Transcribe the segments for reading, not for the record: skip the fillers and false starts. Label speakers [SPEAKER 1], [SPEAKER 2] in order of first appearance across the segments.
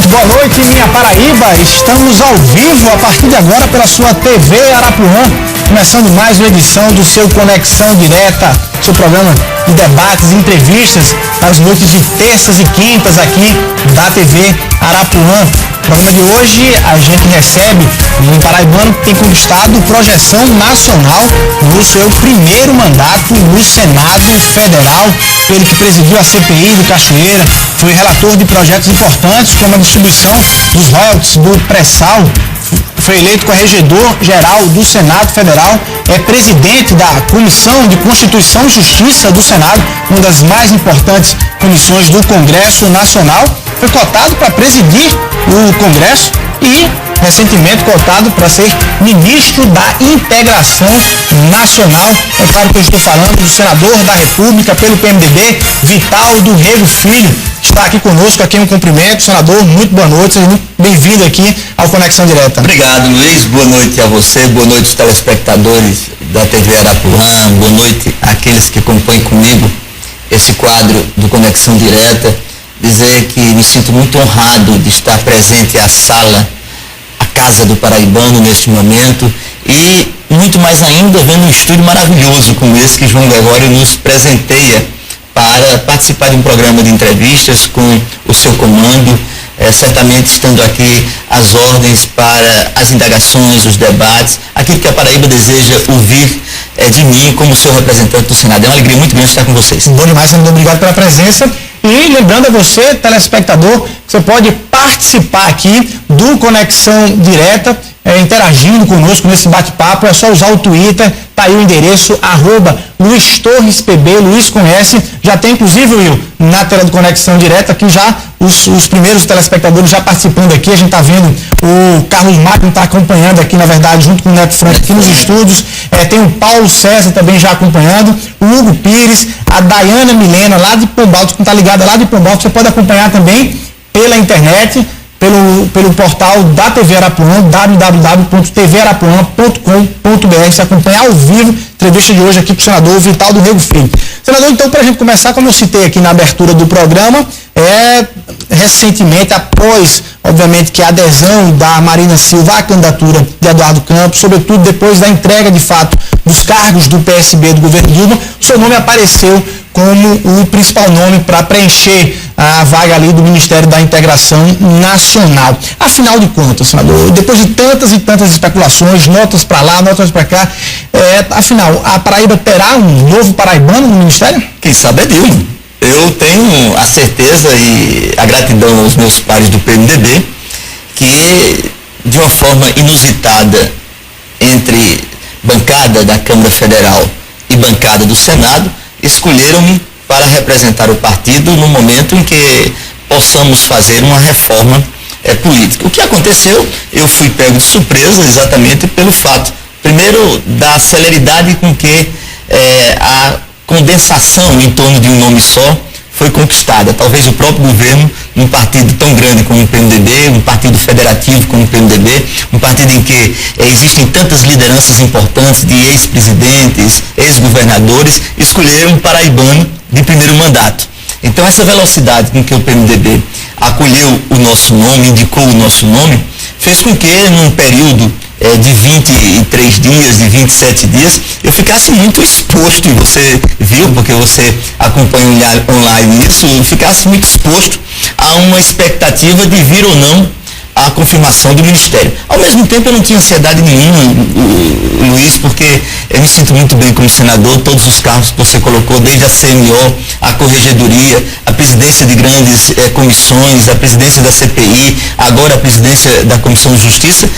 [SPEAKER 1] Muito boa noite, minha Paraíba. Estamos ao vivo a partir de agora pela sua TV Arapuã, começando mais uma edição do seu Conexão Direta, seu programa de debates e entrevistas às noites de terças e quintas aqui da TV Arapuã. No programa de hoje a gente recebe um paraibano que tem conquistado projeção nacional no seu primeiro mandato no Senado Federal. Ele que presidiu a CPI do Cachoeira, foi relator de projetos importantes como a distribuição dos royalties do pré-sal, foi eleito corregedor-geral do Senado Federal, é presidente da Comissão de Constituição e Justiça do Senado, uma das mais importantes comissões do Congresso Nacional, foi cotado para presidir o Congresso e recentemente cotado para ser ministro da Integração Nacional. É claro que eu estou falando do senador da República pelo PMDB, Vitaldo Rego Filho. Está aqui conosco, aqui um cumprimento. Senador, muito boa noite, seja muito bem-vindo aqui ao Conexão Direta.
[SPEAKER 2] Obrigado, Luiz, boa noite a você, boa noite aos telespectadores da TV Arapuã, boa noite àqueles que acompanham comigo esse quadro do Conexão Direta. Dizer que me sinto muito honrado de estar presente à sala, à casa do paraibano neste momento e muito mais ainda vendo um estúdio maravilhoso como esse que João Gregório nos presenteia para participar de um programa de entrevistas com o seu comando, certamente estando aqui às ordens para as indagações, os debates, aquilo que a Paraíba deseja ouvir de mim como seu representante do Senado. É uma alegria muito grande estar com vocês.
[SPEAKER 1] Bom demais, senador, obrigado pela presença. E lembrando a você, telespectador, que você pode participar aqui do Conexão Direta, interagindo conosco nesse bate-papo. É só usar o Twitter, tá aí o endereço, @LuizTorresPB, Luiz conhece. Já tem, inclusive, Will, na tela do Conexão Direta, aqui já os primeiros telespectadores já participando aqui. A gente tá vendo o Carlos Magno tá acompanhando aqui, na verdade, junto com o Neto Franco aqui nos estúdios. Tem o Paulo César também já acompanhando, o Hugo Pires, a Dayana Milena, lá de Pombalto, que tá ligada lá de Pombalto. Você pode acompanhar também pela internet, pelo portal da TV Arapuã, www.tvarapuã.com.br. Você acompanha ao vivo a entrevista de hoje aqui com o senador Vitaldo Rego Filho. Senador, então, para a gente começar, como eu citei aqui na abertura do programa, recentemente, após, obviamente, que a adesão da Marina Silva à candidatura de Eduardo Campos, sobretudo depois da entrega, de fato, dos cargos do PSB do governo Dilma, o seu nome apareceu como o principal nome para preencher a vaga ali do Ministério da Integração Nacional. Afinal de contas, senador, depois de tantas e tantas especulações, notas para lá, notas para cá, afinal, a Paraíba terá um novo paraibano no Ministério?
[SPEAKER 2] Quem sabe é Dilma. Eu tenho a certeza e a gratidão aos meus pares do PMDB que, de uma forma inusitada, entre bancada da Câmara Federal e bancada do Senado, escolheram-me para representar o partido no momento em que possamos fazer uma reforma política. O que aconteceu? Eu fui pego de surpresa exatamente pelo fato, primeiro, da celeridade com que a condensação em torno de um nome só foi conquistada. Talvez o próprio governo, num partido tão grande como o PMDB, um partido federativo como o PMDB, um partido em que existem tantas lideranças importantes de ex-presidentes, ex-governadores, escolheram um paraibano de primeiro mandato. Então, essa velocidade com que o PMDB acolheu o nosso nome, indicou o nosso nome, fez com que, num período de 23 dias, de 27 dias, eu ficasse muito exposto, e você viu, porque você acompanha online isso, eu ficasse muito exposto a uma expectativa de vir ou não a confirmação do Ministério. Ao mesmo tempo, eu não tinha ansiedade nenhuma, Luiz, porque eu me sinto muito bem como senador, todos os cargos que você colocou, desde a CMO, a Corregedoria, a presidência de grandes comissões, a presidência da CPI, agora a presidência da Comissão de Justiça,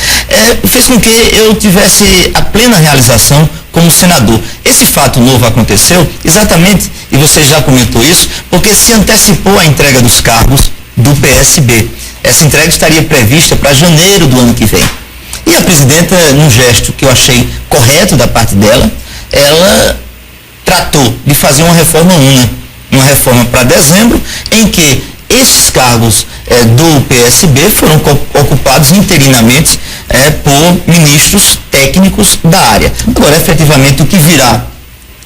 [SPEAKER 2] fez com que eu tivesse a plena realização como senador. Esse fato novo aconteceu exatamente, e você já comentou isso, porque se antecipou a entrega dos cargos do PSB. Essa entrega estaria prevista para janeiro do ano que vem. E a presidenta, num gesto que eu achei correto da parte dela, ela tratou de fazer uma reforma uma reforma para dezembro, em que esses cargos do PSB foram ocupados interinamente por ministros técnicos da área. Agora, efetivamente, o que virá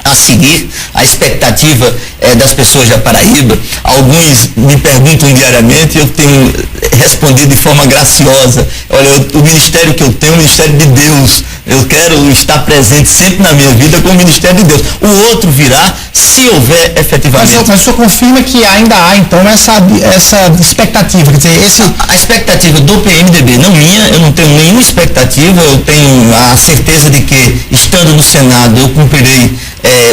[SPEAKER 2] a seguir, a expectativa das pessoas da Paraíba, alguns me perguntam diariamente, eu tenho responder de forma graciosa. Olha, o ministério que eu tenho é o ministério de Deus. Eu quero estar presente sempre na minha vida com o ministério de Deus. O outro virá se houver efetivamente.
[SPEAKER 1] Mas o senhor confirma que ainda há, então, essa expectativa? Quer dizer,
[SPEAKER 2] a expectativa do PMDB, não minha, eu não tenho nenhuma expectativa, eu tenho a certeza de que, estando no Senado, eu cumprirei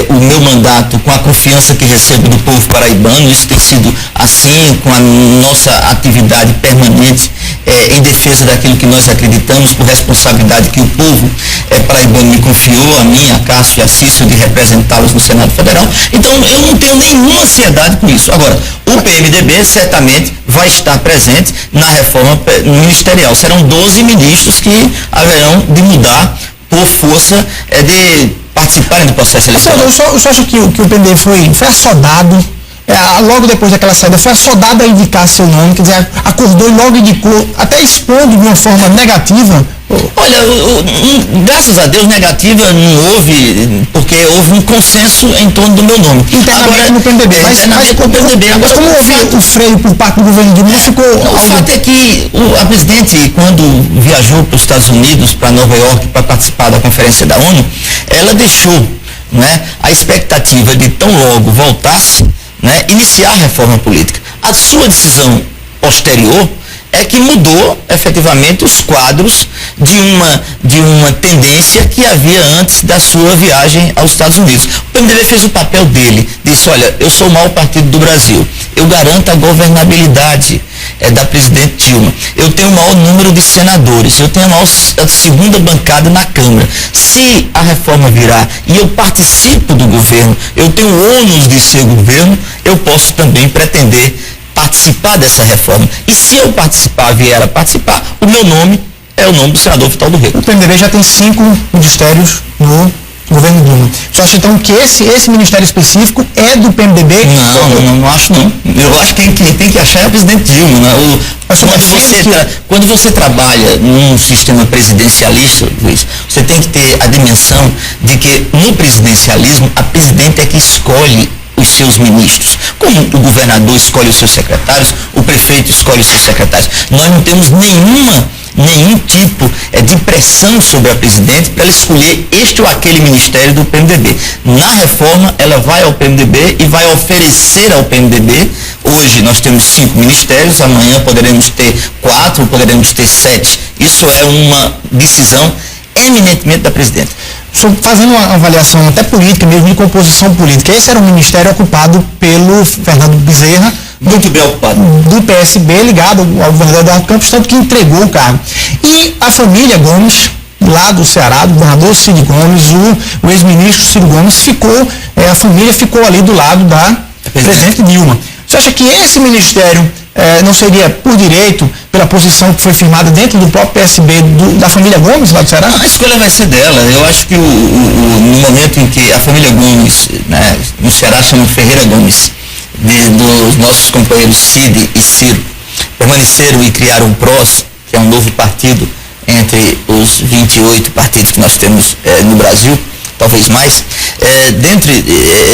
[SPEAKER 2] o meu mandato com a confiança que recebo do povo paraibano. Isso tem sido assim, com a nossa atividade permanente em defesa daquilo que nós acreditamos, por responsabilidade que o povo paraibano me confiou, a mim, a Cássio e a Cícero, de representá-los no Senado Federal. Então, eu não tenho nenhuma ansiedade com isso. Agora, o PMDB certamente vai estar presente na reforma ministerial. Serão 12 ministros que haverão de mudar por força de participarem do processo eleitoral.
[SPEAKER 1] O senhor acha que o PMDB foi assodado, logo depois daquela saída, foi assodado a indicar seu nome, quer dizer, acordou e logo indicou, até expondo de uma forma negativa?
[SPEAKER 2] Olha, graças a Deus, negativa não houve, porque houve um consenso em torno do meu nome.
[SPEAKER 1] Internamente no PMDB. Mas como houve o freio por parte do governo Dilma, ficou...
[SPEAKER 2] O fato é que a presidente, quando viajou para os Estados Unidos, para Nova York, para participar da conferência da ONU, ela deixou, né, a expectativa de tão logo voltasse, né, iniciar a reforma política. A sua decisão posterior é que mudou efetivamente os quadros de uma tendência que havia antes da sua viagem aos Estados Unidos. O PMDB fez o papel dele, disse: olha, eu sou o maior partido do Brasil, eu garanto a governabilidade da presidente Dilma, eu tenho o maior número de senadores, eu tenho a segunda bancada na Câmara. Se a reforma virar e eu participo do governo, eu tenho o ônus de ser governo, eu posso também pretender participar dessa reforma. E se eu vier a participar, o meu nome é o nome do senador Vital do Rego.
[SPEAKER 1] O PMDB já tem 5 ministérios no governo Dilma. Você acha então que esse ministério específico é do PMDB?
[SPEAKER 2] Não acho não. Eu acho que quem tem que achar é o presidente Dilma. Né? Quando você trabalha num sistema presidencialista, Luiz, você tem que ter a dimensão de que no presidencialismo a presidente é que escolhe os seus ministros. Como o governador escolhe os seus secretários, o prefeito escolhe os seus secretários. Nós não temos nenhum tipo de pressão sobre a presidente para ela escolher este ou aquele ministério do PMDB. Na reforma, ela vai ao PMDB e vai oferecer ao PMDB. Hoje nós temos 5 ministérios, amanhã poderemos ter 4, poderemos ter 7. Isso é uma decisão eminentemente da presidente.
[SPEAKER 1] Fazendo uma avaliação até política, mesmo de composição política, esse era um ministério ocupado pelo Fernando Bezerra,
[SPEAKER 2] muito bem ocupado,
[SPEAKER 1] do PSB, ligado ao governador Eduardo Campos, tanto que entregou o cargo. E a família Gomes, lá do Ceará, do governador Cid Gomes, o ex-ministro Cid Gomes, a família ficou ali do lado da presidente Dilma. Você acha que esse ministério não seria por direito, pela posição que foi firmada dentro do próprio PSB da família Gomes lá do Ceará?
[SPEAKER 2] A escolha vai ser dela. Eu acho que no momento em que a família Gomes, né, no Ceará chama Ferreira Gomes, dos nossos companheiros Cid e Ciro, permaneceram e criaram o PROS, que é um novo partido entre os 28 partidos que nós temos no Brasil, talvez mais. Dentre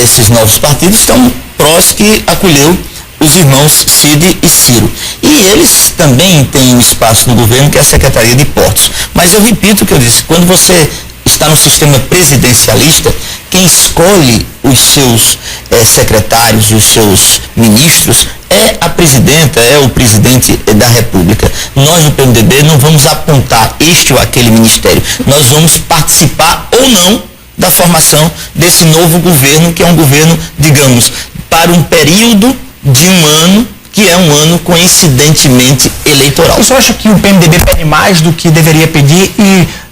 [SPEAKER 2] esses novos partidos estão o PROS, que acolheu os irmãos Cid e Ciro. E eles também têm um espaço no governo, que é a Secretaria de Portos. Mas eu repito o que eu disse: quando você está no sistema presidencialista, quem escolhe os seus secretários, os seus ministros, é a presidenta, é o presidente da República. Nós do PMDB não vamos apontar este ou aquele ministério. Nós vamos participar ou não da formação desse novo governo, que é um governo, digamos, para um período de um ano, que é um ano coincidentemente eleitoral.
[SPEAKER 1] O senhor acha que o PMDB pede mais do que deveria pedir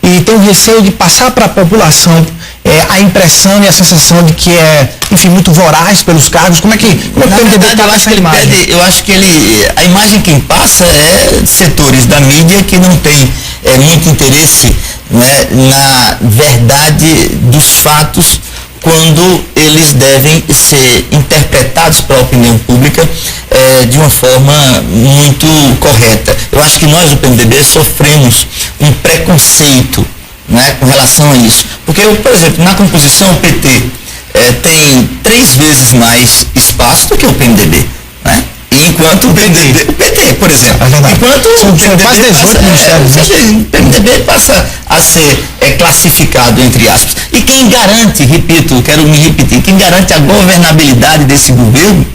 [SPEAKER 1] e tem o receio de passar para a população a impressão e a sensação de que enfim, muito voraz pelos cargos? Como é que o PMDB está lá essa imagem?
[SPEAKER 2] Eu acho que a imagem que passa é setores da mídia que não tem muito interesse, né, na verdade dos fatos, quando eles devem ser interpretados pela opinião pública de uma forma muito correta. Eu acho que nós do PMDB sofremos um preconceito, né, com relação a isso. Porque, por exemplo, na composição o PT tem 3 vezes mais espaço do que o PMDB. Né? Enquanto o PT, por exemplo, enquanto o PMDB passa a ser classificado, entre aspas. E quem garante, repito, quero me repetir, quem garante a governabilidade desse governo,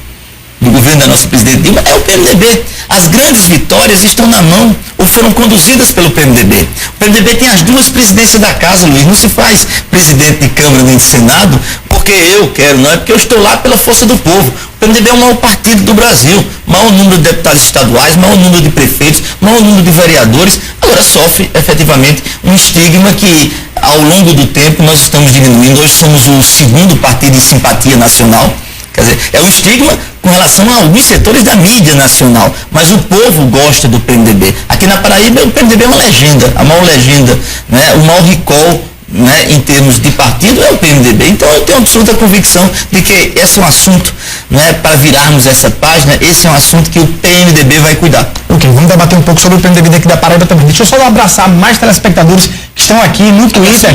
[SPEAKER 2] do governo da nossa presidente Dilma, é o PMDB. As grandes vitórias estão na mão ou foram conduzidas pelo PMDB. O PMDB tem as duas presidências da casa, Luiz. Não se faz presidente de Câmara nem de Senado porque eu quero, não é porque eu estou lá pela força do povo. O PMDB é o maior partido do Brasil, maior número de deputados estaduais, maior número de prefeitos, maior número de vereadores. Agora sofre efetivamente um estigma que ao longo do tempo nós estamos diminuindo. Hoje somos o segundo partido em simpatia nacional. Quer dizer, é um estigma com relação a alguns setores da mídia nacional, mas o povo gosta do PMDB. Aqui na Paraíba, o PMDB é uma legenda, a maior legenda, né? O maior recall, né, em termos de partido é o PMDB. Então eu tenho absoluta convicção de que esse é um assunto, né, para virarmos essa página, esse é um assunto que o PMDB vai cuidar.
[SPEAKER 1] Ok, vamos debater um pouco sobre o PMDB daqui da Paraíba também. Deixa eu só abraçar mais telespectadores que estão aqui no Twitter,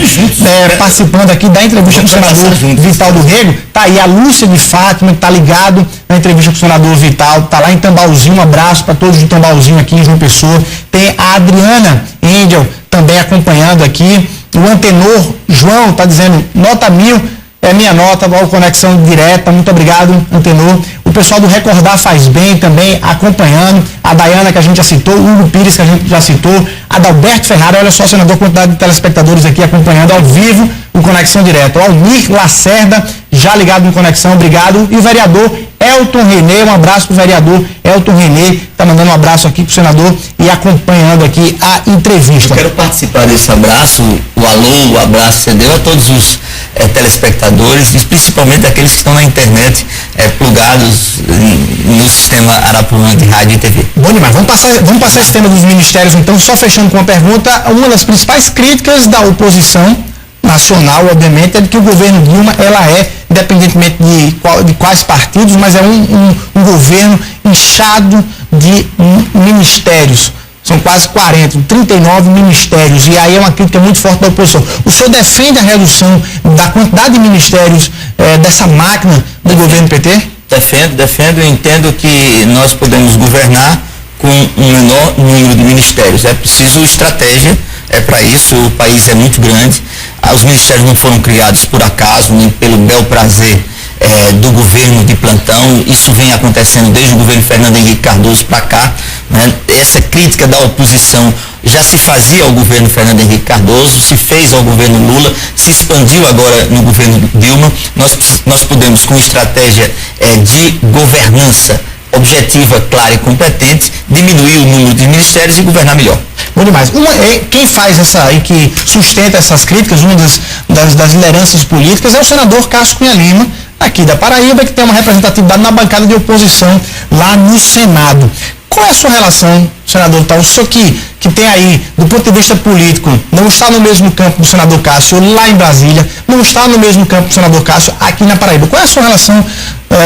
[SPEAKER 1] participando aqui da entrevista com o senador Vital do Rego. Tá aí a Lúcia de Fátima, que tá ligado na entrevista com o senador Vital, tá lá em Tambaúzinho. Um abraço para todos de Tambaúzinho aqui em João Pessoa. Tem a Adriana Angel também acompanhando aqui. O Antenor João está dizendo, nota 1000, é minha nota, conexão direta, muito obrigado, Antenor. O pessoal do Recordar Faz Bem também acompanhando, a Dayana, que a gente já citou, o Hugo Pires, que a gente já citou, a Dalberto Ferrari, olha só, senador, quantidade de telespectadores aqui acompanhando ao vivo o Conexão Direto. O Almir Lacerda, já ligado no Conexão, obrigado. E o vereador Elton Renê, um abraço para o vereador Elton Renê, está mandando um abraço aqui para o senador e acompanhando aqui a entrevista.
[SPEAKER 2] Eu quero participar desse abraço, o alô, o abraço cedeu a todos os telespectadores, e principalmente aqueles que estão na internet, plugados no sistema Arapuã de rádio e TV.
[SPEAKER 1] Bom demais, vamos passar esse tema dos ministérios, então, só fechando com uma pergunta. Uma das principais críticas da oposição nacional, obviamente, é de que o governo Dilma, ela independentemente de quais partidos, mas é um governo inchado de ministérios. São quase 39 ministérios, e aí é uma crítica muito forte da oposição. O senhor defende a redução da quantidade de ministérios dessa máquina do governo PT?
[SPEAKER 2] Defendo e entendo que nós podemos governar com um menor número de ministérios. É preciso estratégia, para isso. O país é muito grande, os ministérios não foram criados por acaso, nem pelo bel prazer do governo de plantão. Isso vem acontecendo desde o governo Fernando Henrique Cardoso para cá, né? Essa crítica da oposição já se fazia ao governo Fernando Henrique Cardoso, se fez ao governo Lula, se expandiu agora no governo Dilma. Nós podemos, com estratégia de governança objetiva, clara e competente, diminuir o número de ministérios e governar melhor.
[SPEAKER 1] Bom demais. Quem faz e que sustenta essas críticas, uma das lideranças políticas, é o senador Cássio Cunha Lima, aqui da Paraíba, que tem uma representatividade na bancada de oposição lá no Senado. Qual é a sua relação, senador Vital? O senhor que tem aí, do ponto de vista político, não está no mesmo campo do senador Cássio lá em Brasília, não está no mesmo campo do senador Cássio aqui na Paraíba. Qual é a sua relação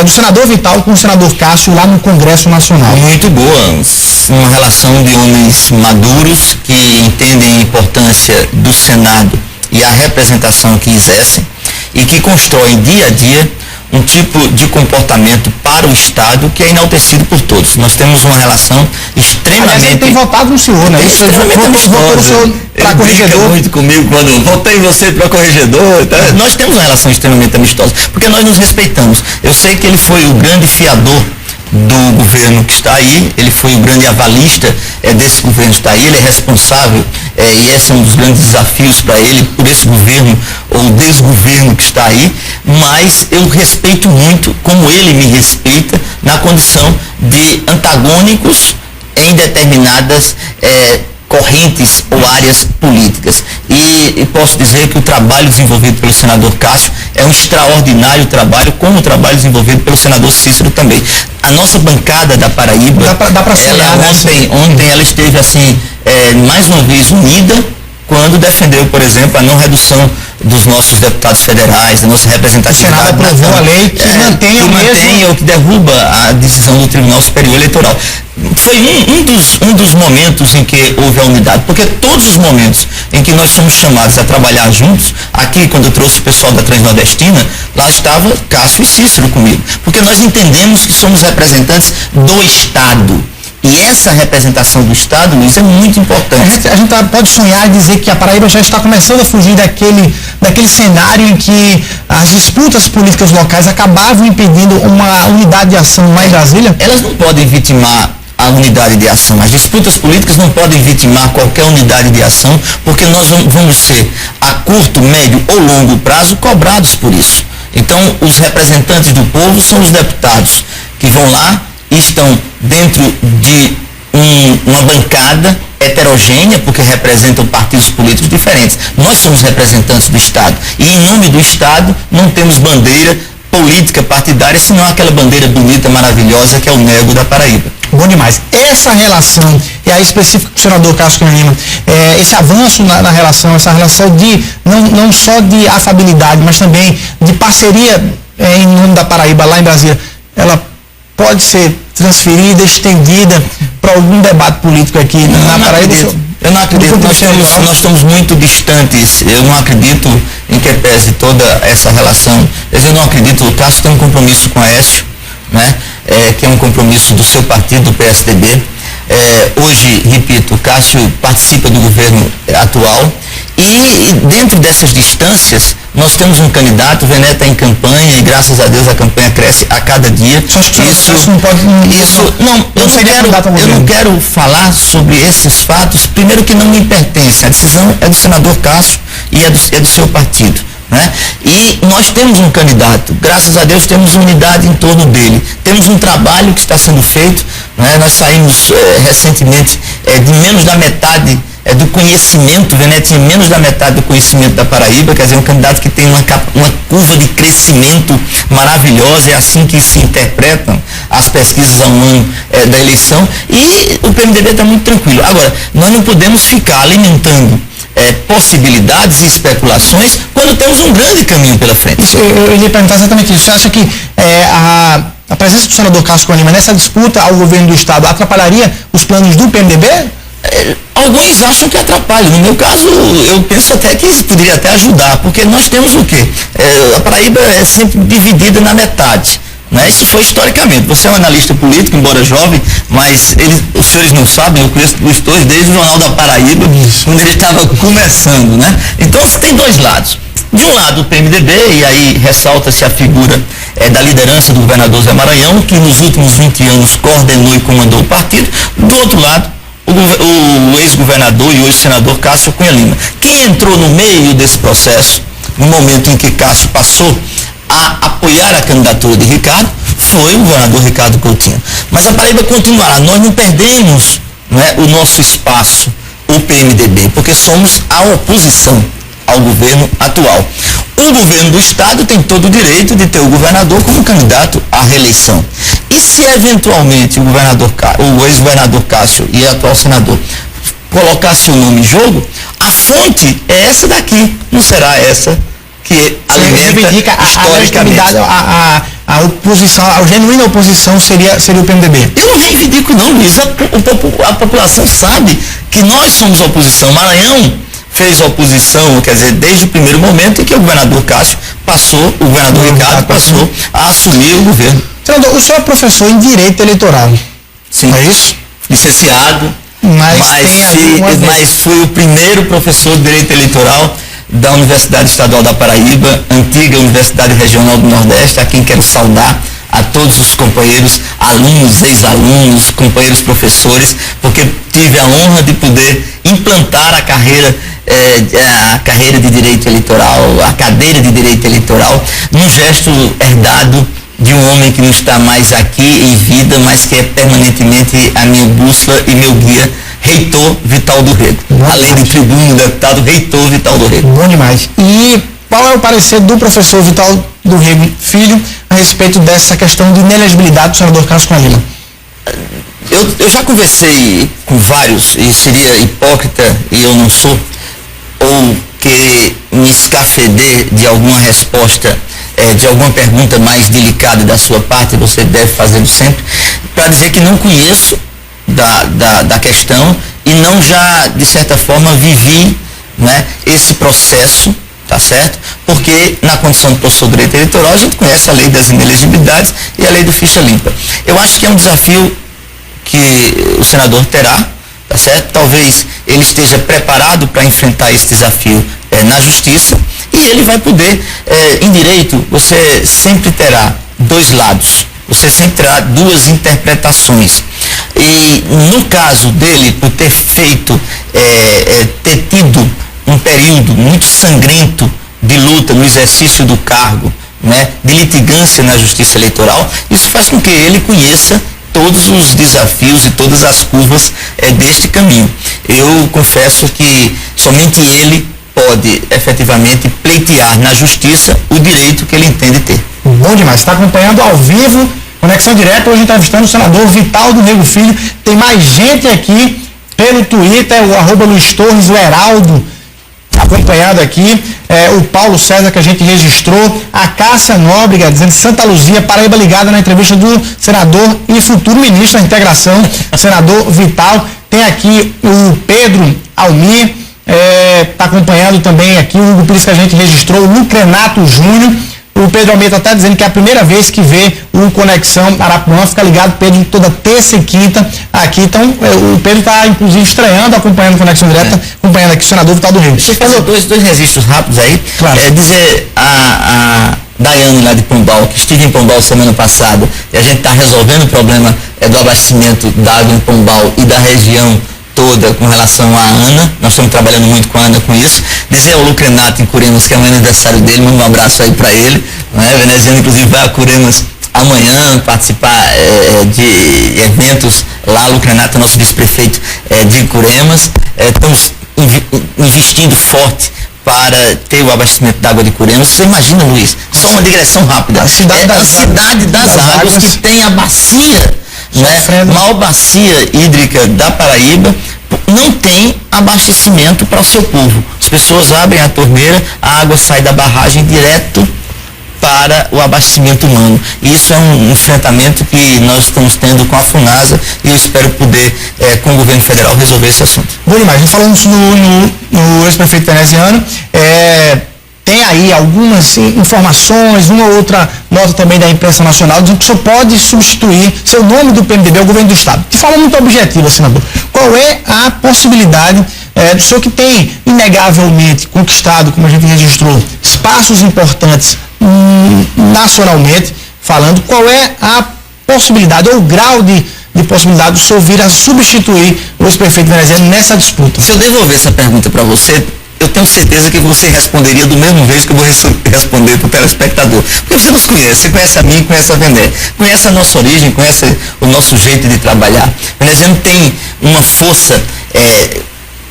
[SPEAKER 1] do senador Vital com o senador Cássio lá no Congresso Nacional?
[SPEAKER 2] Muito boa, uma relação de homens maduros que entendem a importância do Senado e a representação que exercem e que constroem dia a dia um tipo de comportamento para o Estado que é enaltecido por todos. Nós temos uma relação extremamente...
[SPEAKER 1] Aliás, ele tem votado no senhor, né?
[SPEAKER 2] Extremamente amistosa. Ele brinca muito comigo quando votei você para corregedor. Tá? Nós temos uma relação extremamente amistosa, porque nós nos respeitamos. Eu sei que ele foi o grande fiador do governo que está aí, ele foi o grande avalista desse governo que está aí, ele é responsável, e esse é um dos grandes desafios para ele, por esse governo ou desgoverno que está aí, mas eu respeito muito como ele me respeita na condição de antagônicos em determinadas correntes ou áreas políticas. E posso dizer que o trabalho desenvolvido pelo senador Cássio é um extraordinário trabalho, como o trabalho desenvolvido pelo senador Cícero também. A nossa bancada da Paraíba,
[SPEAKER 1] dá pra sonhar,
[SPEAKER 2] ontem ela esteve assim, mais uma vez unida, quando defendeu, por exemplo, a não redução dos nossos deputados federais, da nossa representatividade.
[SPEAKER 1] O Senado aprovou a lei que mantém
[SPEAKER 2] ou que derruba a decisão do Tribunal Superior Eleitoral. Foi um dos momentos em que houve a unidade, porque todos os momentos em que nós somos chamados a trabalhar juntos. Aqui, quando eu trouxe o pessoal da Transnordestina, lá estava Cássio e Cícero comigo, porque nós entendemos que somos representantes do Estado. E essa representação do Estado, Luiz, é muito importante.
[SPEAKER 1] A gente pode sonhar e dizer que a Paraíba já está começando a fugir daquele cenário em que as disputas políticas locais acabavam impedindo uma unidade de ação lá em Brasília?
[SPEAKER 2] Elas não podem vitimar a unidade de ação. As disputas políticas não podem vitimar qualquer unidade de ação, porque nós vamos ser, a curto, médio ou longo prazo, cobrados por isso. Então, os representantes do povo são os deputados que vão lá e estão dentro de uma bancada heterogênea, porque representam partidos políticos diferentes. Nós somos representantes do Estado. E em nome do Estado, não temos bandeira política partidária, senão aquela bandeira bonita, maravilhosa, que é o Nego da Paraíba.
[SPEAKER 1] Bom demais. Essa relação, e aí específico do senador Cássio Cunha Lima, esse avanço na relação, essa relação de, não só de afabilidade, mas também de parceria em nome da Paraíba, lá em Brasília, ela pode ser transferida, estendida para algum debate político aqui na Paraíba?
[SPEAKER 2] Eu não acredito. Nós estamos muito distantes. Eu não acredito em que pese toda essa relação. Eu não acredito. O Cássio tem um compromisso com a Aécio, né? Que é um compromisso do seu partido, do PSDB. Hoje, repito, o Cássio participa do governo atual e dentro dessas distâncias nós temos um candidato, o Vené está em campanha e graças a Deus a campanha cresce a cada dia. Eu não quero falar sobre esses fatos, primeiro que não me pertence, a decisão é do senador Cássio e é do seu partido, né? E nós temos um candidato, graças a Deus temos unidade em torno dele, temos um trabalho que está sendo feito, né? Nós saímos recentemente de menos da metade do conhecimento, o Vené tinha menos da metade do conhecimento da Paraíba, quer dizer, um candidato que tem uma curva de crescimento maravilhosa, é assim que se interpretam as pesquisas a um ano da eleição, e o PMDB está muito tranquilo. Agora, nós não podemos ficar alimentando possibilidades e especulações quando temos um grande caminho pela frente.
[SPEAKER 1] Eu ia perguntar exatamente isso. Você acha que a presença do senador Cássio Cunha Lima nessa disputa ao governo do Estado atrapalharia os planos do PMDB?
[SPEAKER 2] Alguns acham que atrapalha. No meu caso, eu penso até que isso poderia até ajudar, porque nós temos o quê? A Paraíba é sempre dividida na metade, né? Isso foi historicamente. Você é um analista político, embora jovem, mas os senhores não sabem, eu conheço os dois desde o Jornal da Paraíba, quando ele estava começando, né? Então você tem dois lados. De um lado o PMDB, e aí ressalta-se a figura da liderança do governador Zé Maranhão, que nos últimos 20 anos coordenou e comandou o partido. Do outro lado, o ex-governador e hoje senador Cássio Cunha Lima. Quem entrou no meio desse processo, no momento em que Cássio passou a apoiar a candidatura de Ricardo, foi o governador Ricardo Coutinho. Mas a Paraíba continuará. Nós não perdemos, né, o nosso espaço, o PMDB, porque somos a oposição ao governo atual. O governo do Estado tem todo o direito de ter o governador como candidato à reeleição. E se eventualmente o ex-governador Cássio e o atual senador colocasse o nome em jogo, a fonte é essa daqui, não será essa que alimenta historicamente.
[SPEAKER 1] A oposição, a genuína oposição seria o PMDB.
[SPEAKER 2] Eu não reivindico não, Luiz. A população sabe que nós somos a oposição. Maranhão fez a oposição, quer dizer, desde o primeiro momento em que o governador Cássio passou, o governador Ricardo passou a assumir o governo.
[SPEAKER 1] Senador, o senhor é professor em Direito Eleitoral.
[SPEAKER 2] Sim.
[SPEAKER 1] É isso?
[SPEAKER 2] Licenciado, mas fui o primeiro professor de Direito Eleitoral da Universidade Estadual da Paraíba, antiga Universidade Regional do Nordeste, a quem quero saudar, a todos os companheiros, alunos, ex-alunos, companheiros professores, porque tive a honra de poder implantar a carreira de Direito Eleitoral, a cadeira de Direito Eleitoral, num gesto herdado de um homem que não está mais aqui em vida, mas que é permanentemente a minha bússola e meu guia, reitor Vitaldo Rego. Além de tribuno, deputado, reitor Vitaldo Rego.
[SPEAKER 1] Bom demais. E qual é o parecer do professor Vitaldo Rego Filho a respeito dessa questão de inelegibilidade do senador Cássio Cunha Lima?
[SPEAKER 2] Eu já conversei com vários, e seria hipócrita, e eu não sou, ou querer me escafeder de alguma resposta, de alguma pergunta mais delicada da sua parte, você deve fazê-lo sempre, para dizer que não conheço da questão e não já, de certa forma, vivi, né, esse processo, tá certo? Porque na condição de professor de direito eleitoral a gente conhece a lei das inelegibilidades e a lei do ficha limpa. Eu acho que é um desafio que o senador terá, tá certo? Talvez ele esteja preparado para enfrentar esse desafio na justiça, e ele vai poder, em direito, você sempre terá dois lados, você sempre terá duas interpretações. E no caso dele, por ter feito, ter tido um período muito sangrento de luta no exercício do cargo, né, de litigância na justiça eleitoral, isso faz com que ele conheça todos os desafios e todas as curvas deste caminho. Eu confesso que somente ele pode efetivamente pleitear na justiça o direito que ele entende ter.
[SPEAKER 1] Bom demais, está acompanhando ao vivo, Conexão Direta, hoje entrevistando o senador Vital do Rego Filho. Tem mais gente aqui pelo Twitter, o @Luiz Torres, o Heraldo, acompanhado aqui, o Paulo César, que a gente registrou, a Cássia Nóbrega, dizendo Santa Luzia, Paraíba ligada na entrevista do senador e futuro ministro da integração, senador Vital. Tem aqui o Pedro Almir, está acompanhando também aqui o Hugo Pires, que a gente registrou, o Lucrenato Júnior. O Pedro Almeida está dizendo que é a primeira vez que vê o Conexão Arapuã. Fica ligado, Pedro, toda terça e quinta aqui. Então, o Pedro está, inclusive, estreando, acompanhando a Conexão Direta, acompanhando aqui o senador Vital do Rego.
[SPEAKER 2] Deixa eu fazer dois registros rápidos aí.
[SPEAKER 1] Claro.
[SPEAKER 2] Dizer a Daiane lá de Pombal, que estive em Pombal semana passada, e a gente está resolvendo o problema do abastecimento da água em Pombal e da região toda com relação à Ana. Nós estamos trabalhando muito com a Ana com isso. Dizer ao Lucrenato em Curemas, que é o aniversário dele, manda um abraço aí para ele, né? Veneziano inclusive vai a Curemas amanhã participar de eventos lá. Lucrenato é nosso vice-prefeito de Curemas. Estamos investindo forte para ter o abastecimento da água de Curemas. Você imagina, Luiz, só uma digressão rápida, a cidade das águas que tem a bacia, né, maior bacia hídrica da Paraíba, não tem abastecimento para o seu povo. As pessoas abrem a torneira, a água sai da barragem direto para o abastecimento humano. Isso é um enfrentamento que nós estamos tendo com a FUNASA, e eu espero poder, com o governo federal, resolver esse assunto.
[SPEAKER 1] Bom demais, a gente falando no ex-prefeito veneziano, tem aí algumas informações, uma ou outra nota também da imprensa nacional, dizendo que o senhor pode substituir seu nome do PMDB ao governo do Estado. De forma muito objetiva, senador, qual é a possibilidade do senhor, que tem inegavelmente conquistado, como a gente registrou, espaços importantes nacionalmente falando, qual é a possibilidade ou o grau de possibilidade do senhor vir a substituir o ex-prefeito veneziano nessa disputa?
[SPEAKER 2] Se eu devolver essa pergunta para você, eu tenho certeza que você responderia do mesmo jeito que eu vou responder para o telespectador. Porque você nos conhece, você conhece a mim, conhece a Vené, conhece a nossa origem, conhece o nosso jeito de trabalhar. O veneziano tem uma força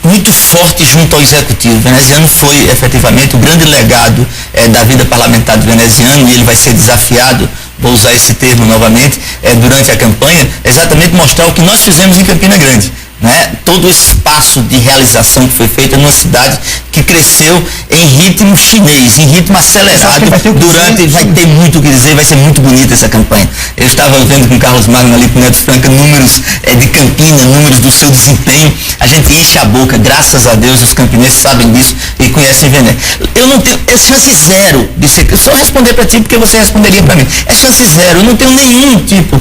[SPEAKER 2] muito forte junto ao executivo. O veneziano foi efetivamente o grande legado da vida parlamentar do veneziano, e ele vai ser desafiado, vou usar esse termo novamente, durante a campanha, exatamente mostrar o que nós fizemos em Campina Grande. Né? Todo o espaço de realização que foi feito numa cidade que cresceu em ritmo chinês, em ritmo acelerado. Vai ter muito o que dizer, vai ser muito bonita essa campanha. Eu estava vendo com o Carlos Magno ali, com o Neto Franca, números de Campina, números do seu desempenho. A gente enche a boca, graças a Deus, os campinenses sabem disso e conhecem Vené. Eu não tenho, é chance zero de ser, eu só responder para ti porque você responderia para mim. É chance zero, eu não tenho nenhum tipo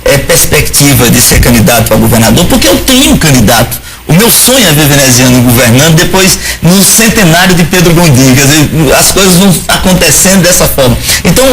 [SPEAKER 2] de perspectiva de ser candidato a governador, porque eu tenho um candidato. O meu sonho é ver veneziano governando depois no centenário de Pedro Gondim. Quer dizer, as coisas vão acontecendo dessa forma. Então,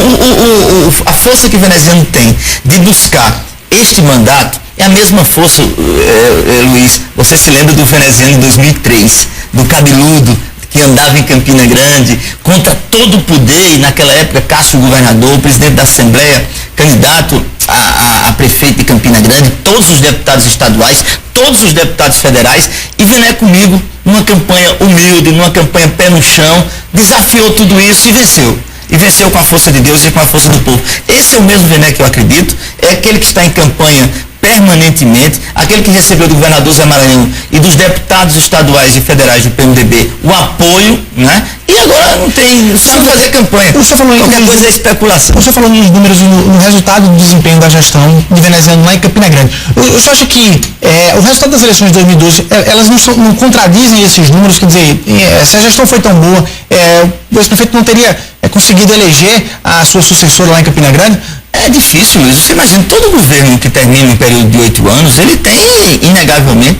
[SPEAKER 2] a força que o veneziano tem de buscar este mandato é a mesma força, Luiz, você se lembra do veneziano em 2003, do cabeludo, que andava em Campina Grande, contra todo o poder, e naquela época Cássio governador, presidente da Assembleia, candidato a prefeito de Campina Grande, todos os deputados estaduais, todos os deputados federais, e Vené comigo, numa campanha humilde, numa campanha pé no chão, desafiou tudo isso e venceu. E venceu com a força de Deus e com a força do povo. Esse é o mesmo Vené que eu acredito, é aquele que está em campanha permanentemente, aquele que recebeu do governador Zé Maranhão e dos deputados estaduais e federais do PMDB o apoio, né? E agora não tem, só fazer campanha.
[SPEAKER 1] O senhor falou
[SPEAKER 2] qualquer coisa é especulação.
[SPEAKER 1] O senhor falou nos números, no resultado do desempenho da gestão de veneziano lá em Campina Grande. O senhor acha que o resultado das eleições de 2012, elas não contradizem esses números? Quer dizer, se a gestão foi tão boa, o ex-prefeito não teria conseguido eleger a sua sucessora lá em Campina Grande?
[SPEAKER 2] É difícil, Luiz. Você imagina, todo governo que termina um período de 8 anos, ele tem, inegavelmente,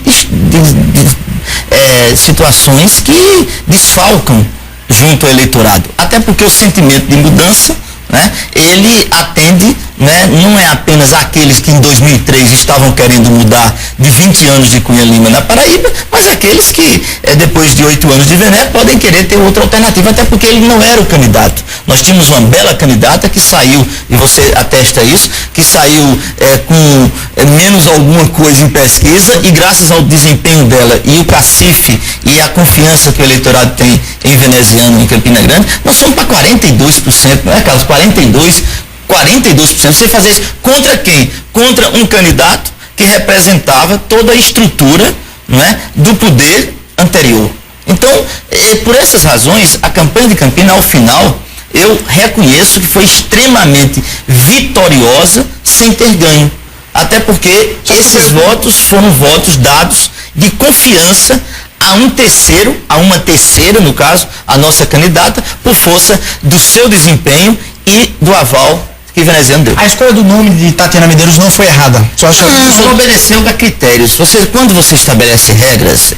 [SPEAKER 2] situações que desfalcam junto ao eleitorado. Até porque o sentimento de mudança, né, ele atende, né, não é apenas aqueles que em 2003 estavam querendo mudar de 20 anos de Cunha Lima na Paraíba, mas aqueles que depois de 8 anos de Vené podem querer ter outra alternativa, até porque ele não era o candidato. Nós tínhamos uma bela candidata que saiu, e você atesta isso, que saiu com menos alguma coisa em pesquisa, e graças ao desempenho dela e o cacife e a confiança que o eleitorado tem em veneziano, em Campina Grande, nós somos para 42%, não é, Carlos? 42%, você fazer isso contra quem? Contra um candidato que representava toda a estrutura, não é, do poder anterior. Então, por essas razões, a campanha de Campina, ao final, eu reconheço que foi extremamente vitoriosa sem ter ganho. Até porque esses votos foram votos dados de confiança a um terceiro, a uma terceira, no caso, a nossa candidata, por força do seu desempenho e do aval que veneziano deu.
[SPEAKER 1] A escolha do nome de Tatiana Medeiros não foi errada?
[SPEAKER 2] Não obedeceu a critérios. Quando você estabelece regras,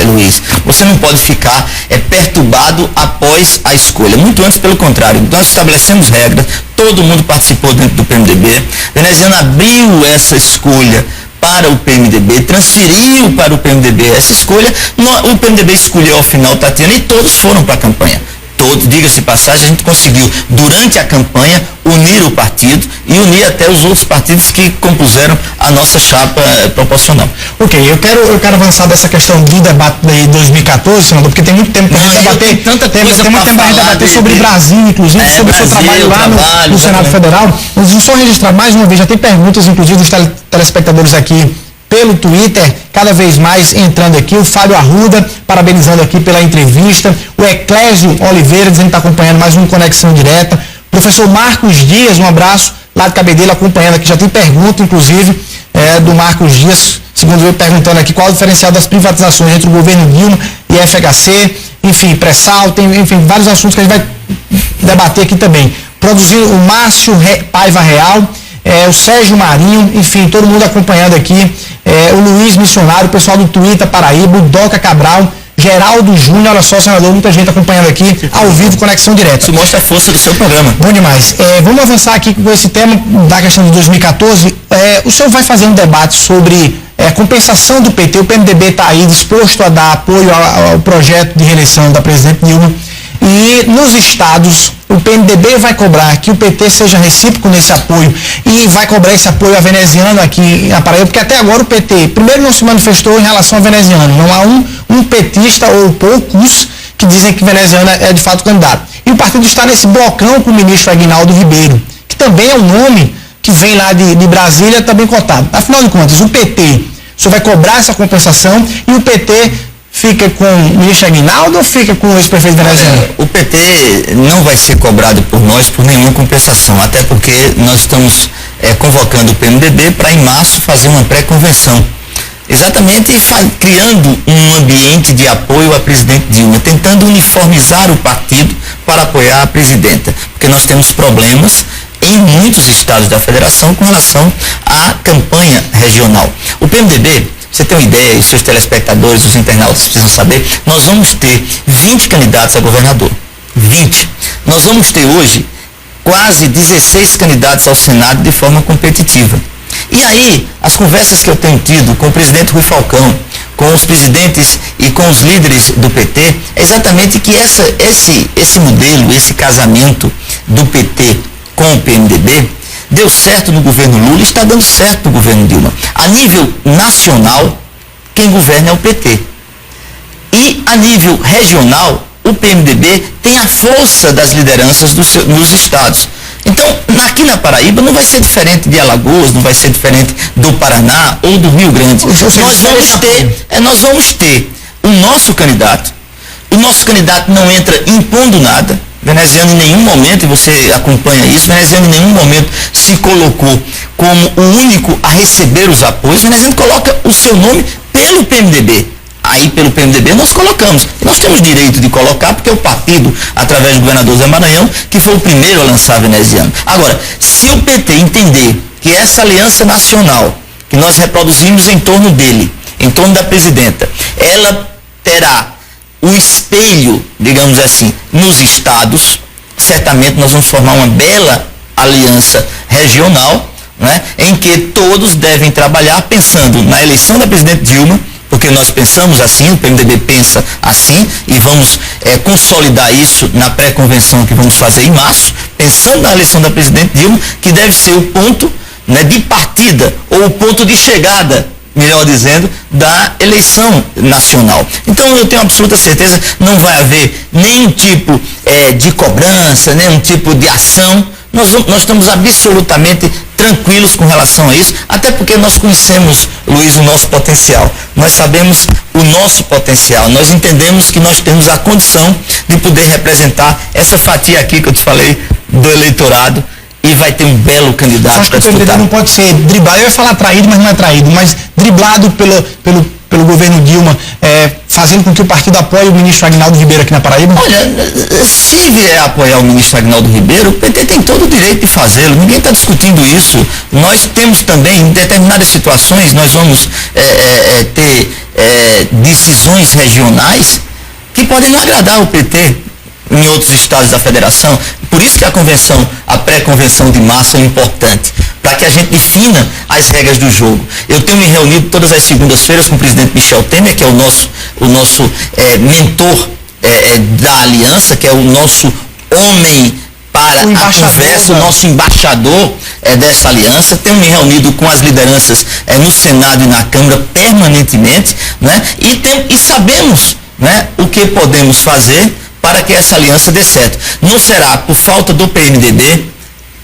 [SPEAKER 2] Luiz, você não pode ficar perturbado após a escolha. Muito antes, pelo contrário. Nós estabelecemos regras, todo mundo participou dentro do PMDB. Veneziano abriu essa escolha para o PMDB, transferiu para o PMDB essa escolha. O PMDB escolheu ao final Tatiana e todos foram para a campanha. Diga-se de passagem, a gente conseguiu, durante a campanha, unir o partido e unir até os outros partidos que compuseram a nossa chapa proporcional.
[SPEAKER 1] Ok, eu quero avançar dessa questão do debate de 2014, senador, porque tem muito tempo para a gente debater. Tem muito tempo para a gente debater sobre Brasil, inclusive, sobre o seu trabalho lá no Senado Federal. Mas só registrar mais uma vez, já tem perguntas, inclusive, dos telespectadores aqui pelo Twitter, cada vez mais entrando aqui, o Fábio Arruda, parabenizando aqui pela entrevista, o Eclésio Oliveira, dizendo que está acompanhando mais uma Conexão Direta, o professor Marcos Dias, um abraço lá de Cabedelo, acompanhando aqui, já tem pergunta, inclusive, do Marcos Dias, segundo ele, perguntando aqui qual é o diferencial das privatizações entre o governo Dilma e FHC, enfim, pré-sal, tem, enfim, vários assuntos que a gente vai debater aqui também. Produzindo o Márcio Paiva Real, o Sérgio Marinho, enfim, todo mundo acompanhando aqui, o Luiz Missionário, o pessoal do Twitter Paraíba, o Doca Cabral, Geraldo Júnior, olha só, senador, muita gente acompanhando aqui, ao vivo, Conexão Direta.
[SPEAKER 2] Isso mostra a força do seu programa.
[SPEAKER 1] Bom demais. Vamos avançar aqui com esse tema da questão de 2014. O senhor vai fazer um debate sobre a compensação do PT, o PMDB está aí disposto a dar apoio ao projeto de reeleição da presidente Dilma. E nos estados, o PMDB vai cobrar que o PT seja recíproco nesse apoio e vai cobrar esse apoio a veneziano aqui na Paraíba, porque até agora o PT, primeiro, não se manifestou em relação a veneziano. Não há um petista ou poucos que dizem que veneziano é de fato candidato. E o partido está nesse blocão com o ministro Aguinaldo Ribeiro, que também é um nome que vem lá de Brasília, também cotado. Afinal de contas, o PT só vai cobrar essa compensação e o PT fica com o ministro Aguinaldo ou fica com o ex-prefeito veneziano?
[SPEAKER 2] O PT não vai ser cobrado por nós por nenhuma compensação, até porque nós estamos convocando o PMDB para em março fazer uma pré-convenção. Exatamente criando um ambiente de apoio à presidente Dilma, tentando uniformizar o partido para apoiar a presidenta, porque nós temos problemas em muitos estados da federação com relação à campanha regional. O PMDB, você tem uma ideia, e os seus telespectadores, os internautas precisam saber, nós vamos ter 20 candidatos a governador. 20. Nós vamos ter hoje quase 16 candidatos ao Senado de forma competitiva. E aí, as conversas que eu tenho tido com o presidente Rui Falcão, com os presidentes e com os líderes do PT, é exatamente que esse modelo, esse casamento do PT com o PMDB, deu certo no governo Lula e está dando certo no governo Dilma. A nível nacional, quem governa é o PT. E a nível regional, o PMDB tem a força das lideranças nos estados. Então, aqui na Paraíba não vai ser diferente de Alagoas, não vai ser diferente do Paraná ou do Rio Grande. Nós vamos ter o nosso candidato. O nosso candidato não entra impondo nada. Veneziano em nenhum momento, e você acompanha isso, Veneziano em nenhum momento se colocou como o único a receber os apoios. Veneziano coloca o seu nome pelo PMDB. Aí pelo PMDB nós colocamos. E nós temos direito de colocar, porque é o partido, através do governador Zé Maranhão, que foi o primeiro a lançar Veneziano. Agora, se o PT entender que essa aliança nacional, que nós reproduzimos em torno dele, em torno da presidenta, ela terá o espelho, digamos assim, nos estados, certamente nós vamos formar uma bela aliança regional, né, em que todos devem trabalhar pensando na eleição da presidente Dilma, porque nós pensamos assim, o PMDB pensa assim, e vamos consolidar isso na pré-convenção que vamos fazer em março, pensando na eleição da presidente Dilma, que deve ser o ponto, né, de partida, ou o ponto de chegada, melhor dizendo, da eleição nacional. Então eu tenho absoluta certeza, não vai haver nenhum tipo de cobrança, nenhum tipo de ação. Nós estamos absolutamente tranquilos com relação a isso, até porque nós conhecemos, Luiz, o nosso potencial. Nós sabemos o nosso potencial, nós entendemos que nós temos a condição de poder representar essa fatia aqui que eu te falei do eleitorado, e vai ter um belo candidato.
[SPEAKER 1] Acho que o PMDB não pode ser driblado, eu ia falar traído, mas não é traído, mas driblado pelo governo Dilma, fazendo com que o partido apoie o ministro Aguinaldo Ribeiro aqui na Paraíba?
[SPEAKER 2] Olha, se vier a apoiar o ministro Aguinaldo Ribeiro, o PT tem todo o direito de fazê-lo, ninguém está discutindo isso. Nós temos também, em determinadas situações, nós vamos ter decisões regionais que podem não agradar o PT em outros estados da federação. Por isso que a pré-convenção de março é importante, para que a gente defina as regras do jogo. Eu tenho me reunido todas as segundas-feiras com o presidente Michel Temer, que é o nosso mentor da aliança, que é o nosso homem para a conversa, o nosso embaixador dessa aliança. Tenho me reunido com as lideranças no Senado e na Câmara permanentemente, né? E sabemos, né, o que podemos fazer para que essa aliança dê certo. Não será por falta do PMDB,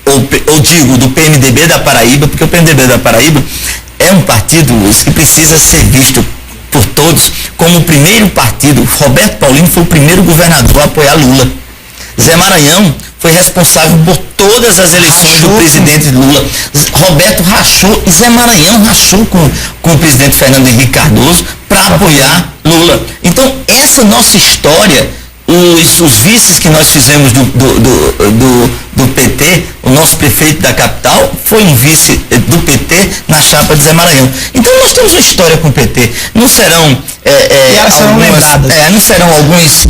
[SPEAKER 2] ou digo, do PMDB da Paraíba, porque o PMDB da Paraíba é um partido, Luiz, que precisa ser visto por todos como o primeiro partido. Roberto Paulino foi o primeiro governador a apoiar Lula. Zé Maranhão foi responsável por todas as eleições do presidente Lula. Roberto rachou, e Zé Maranhão rachou com o presidente Fernando Henrique Cardoso para apoiar Lula. Então, essa nossa história, os vices que nós fizemos do PT, o nosso prefeito da capital foi um vice do PT na chapa de Zé Maranhão. Então nós temos uma história com o PT. Não serão algumas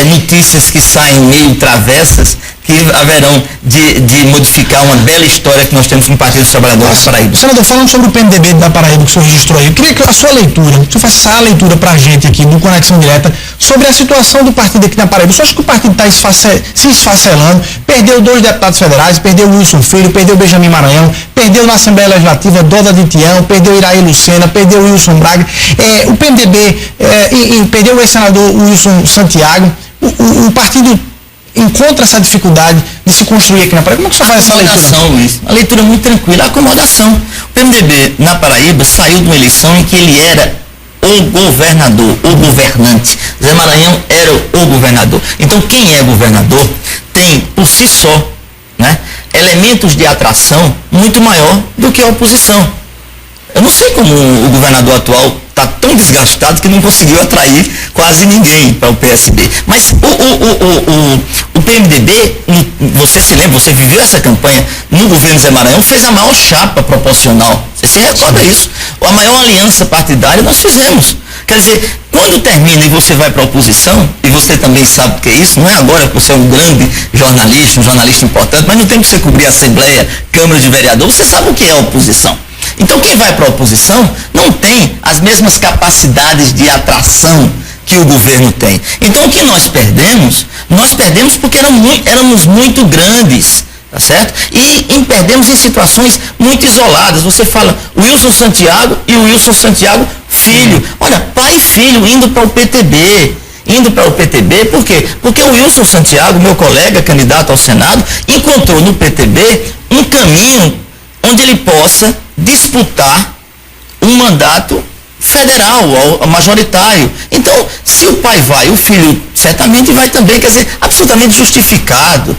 [SPEAKER 2] notícias que saem meio travessas que haverão de modificar uma bela história que nós temos com o Partido dos Trabalhadores da Paraíba.
[SPEAKER 1] Senador, falando sobre o PMDB da Paraíba que o senhor registrou aí, eu queria que a sua leitura, que o senhor faça a leitura para a gente aqui, no Conexão Direta, sobre a situação do partido aqui na Paraíba. O senhor acha que o partido está se esfacelando, perdeu 2 deputados federais, perdeu o Wilson Filho, perdeu o Benjamin Maranhão, perdeu na Assembleia Legislativa Doda de Tião, perdeu Iraí Lucena, perdeu o Wilson Braga, o PMDB perdeu o ex-senador Wilson Santiago, o partido encontra essa dificuldade de se construir aqui na Paraíba. Como é que o senhor faz essa leitura?
[SPEAKER 2] Luiz, uma leitura muito tranquila, acomodação. O PMDB na Paraíba saiu de uma eleição em que ele era o governador, o governante. Zé Maranhão era o governador. Então quem é governador tem por si só, né, elementos de atração muito maior do que a oposição. Eu não sei como o governador atual está tão desgastado que não conseguiu atrair quase ninguém para o PSB. Mas o PMDB, você se lembra, você viveu essa campanha no governo Zé Maranhão, fez a maior chapa proporcional. Você se recorda isso? A maior aliança partidária nós fizemos. Quer dizer, quando termina e você vai para a oposição, e você também sabe o que é isso, não é agora que você é um grande jornalista, um jornalista importante, mas no tempo que você cobria a Assembleia, Câmara de Vereadores, você sabe o que é a oposição. Então quem vai para a oposição não tem as mesmas capacidades de atração que o governo tem. Então o que nós perdemos porque éramos muito grandes, tá certo? E perdemos em situações muito isoladas. Você fala Wilson Santiago e o Wilson Santiago filho. Olha, pai e filho indo para o PTB. indo para o PTB. Por quê? Porque o Wilson Santiago, meu colega, candidato ao Senado, encontrou no PTB um caminho onde ele possa disputar um mandato federal, majoritário. Então, se o pai vai, o filho certamente vai também, quer dizer, absolutamente justificado.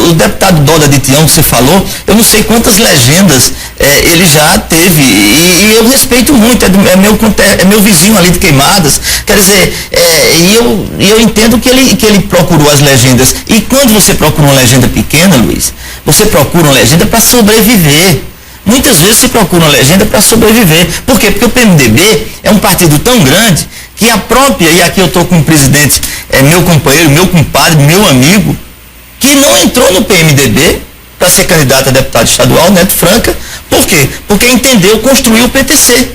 [SPEAKER 2] O deputado Doda de Tião, que você falou, eu não sei quantas legendas ele já teve, e eu respeito muito, é meu vizinho ali de Queimadas, quer dizer, e eu entendo que ele procurou as legendas. E quando você procura uma legenda pequena, Luiz, você procura uma legenda para sobreviver. Muitas vezes se procura uma legenda para sobreviver. Por quê? Porque o PMDB é um partido tão grande que a própria, e aqui eu estou com um presidente, meu companheiro, meu compadre, meu amigo, que não entrou no PMDB para ser candidato a deputado estadual, Neto Franca. Por quê? Porque entendeu construir o PTC,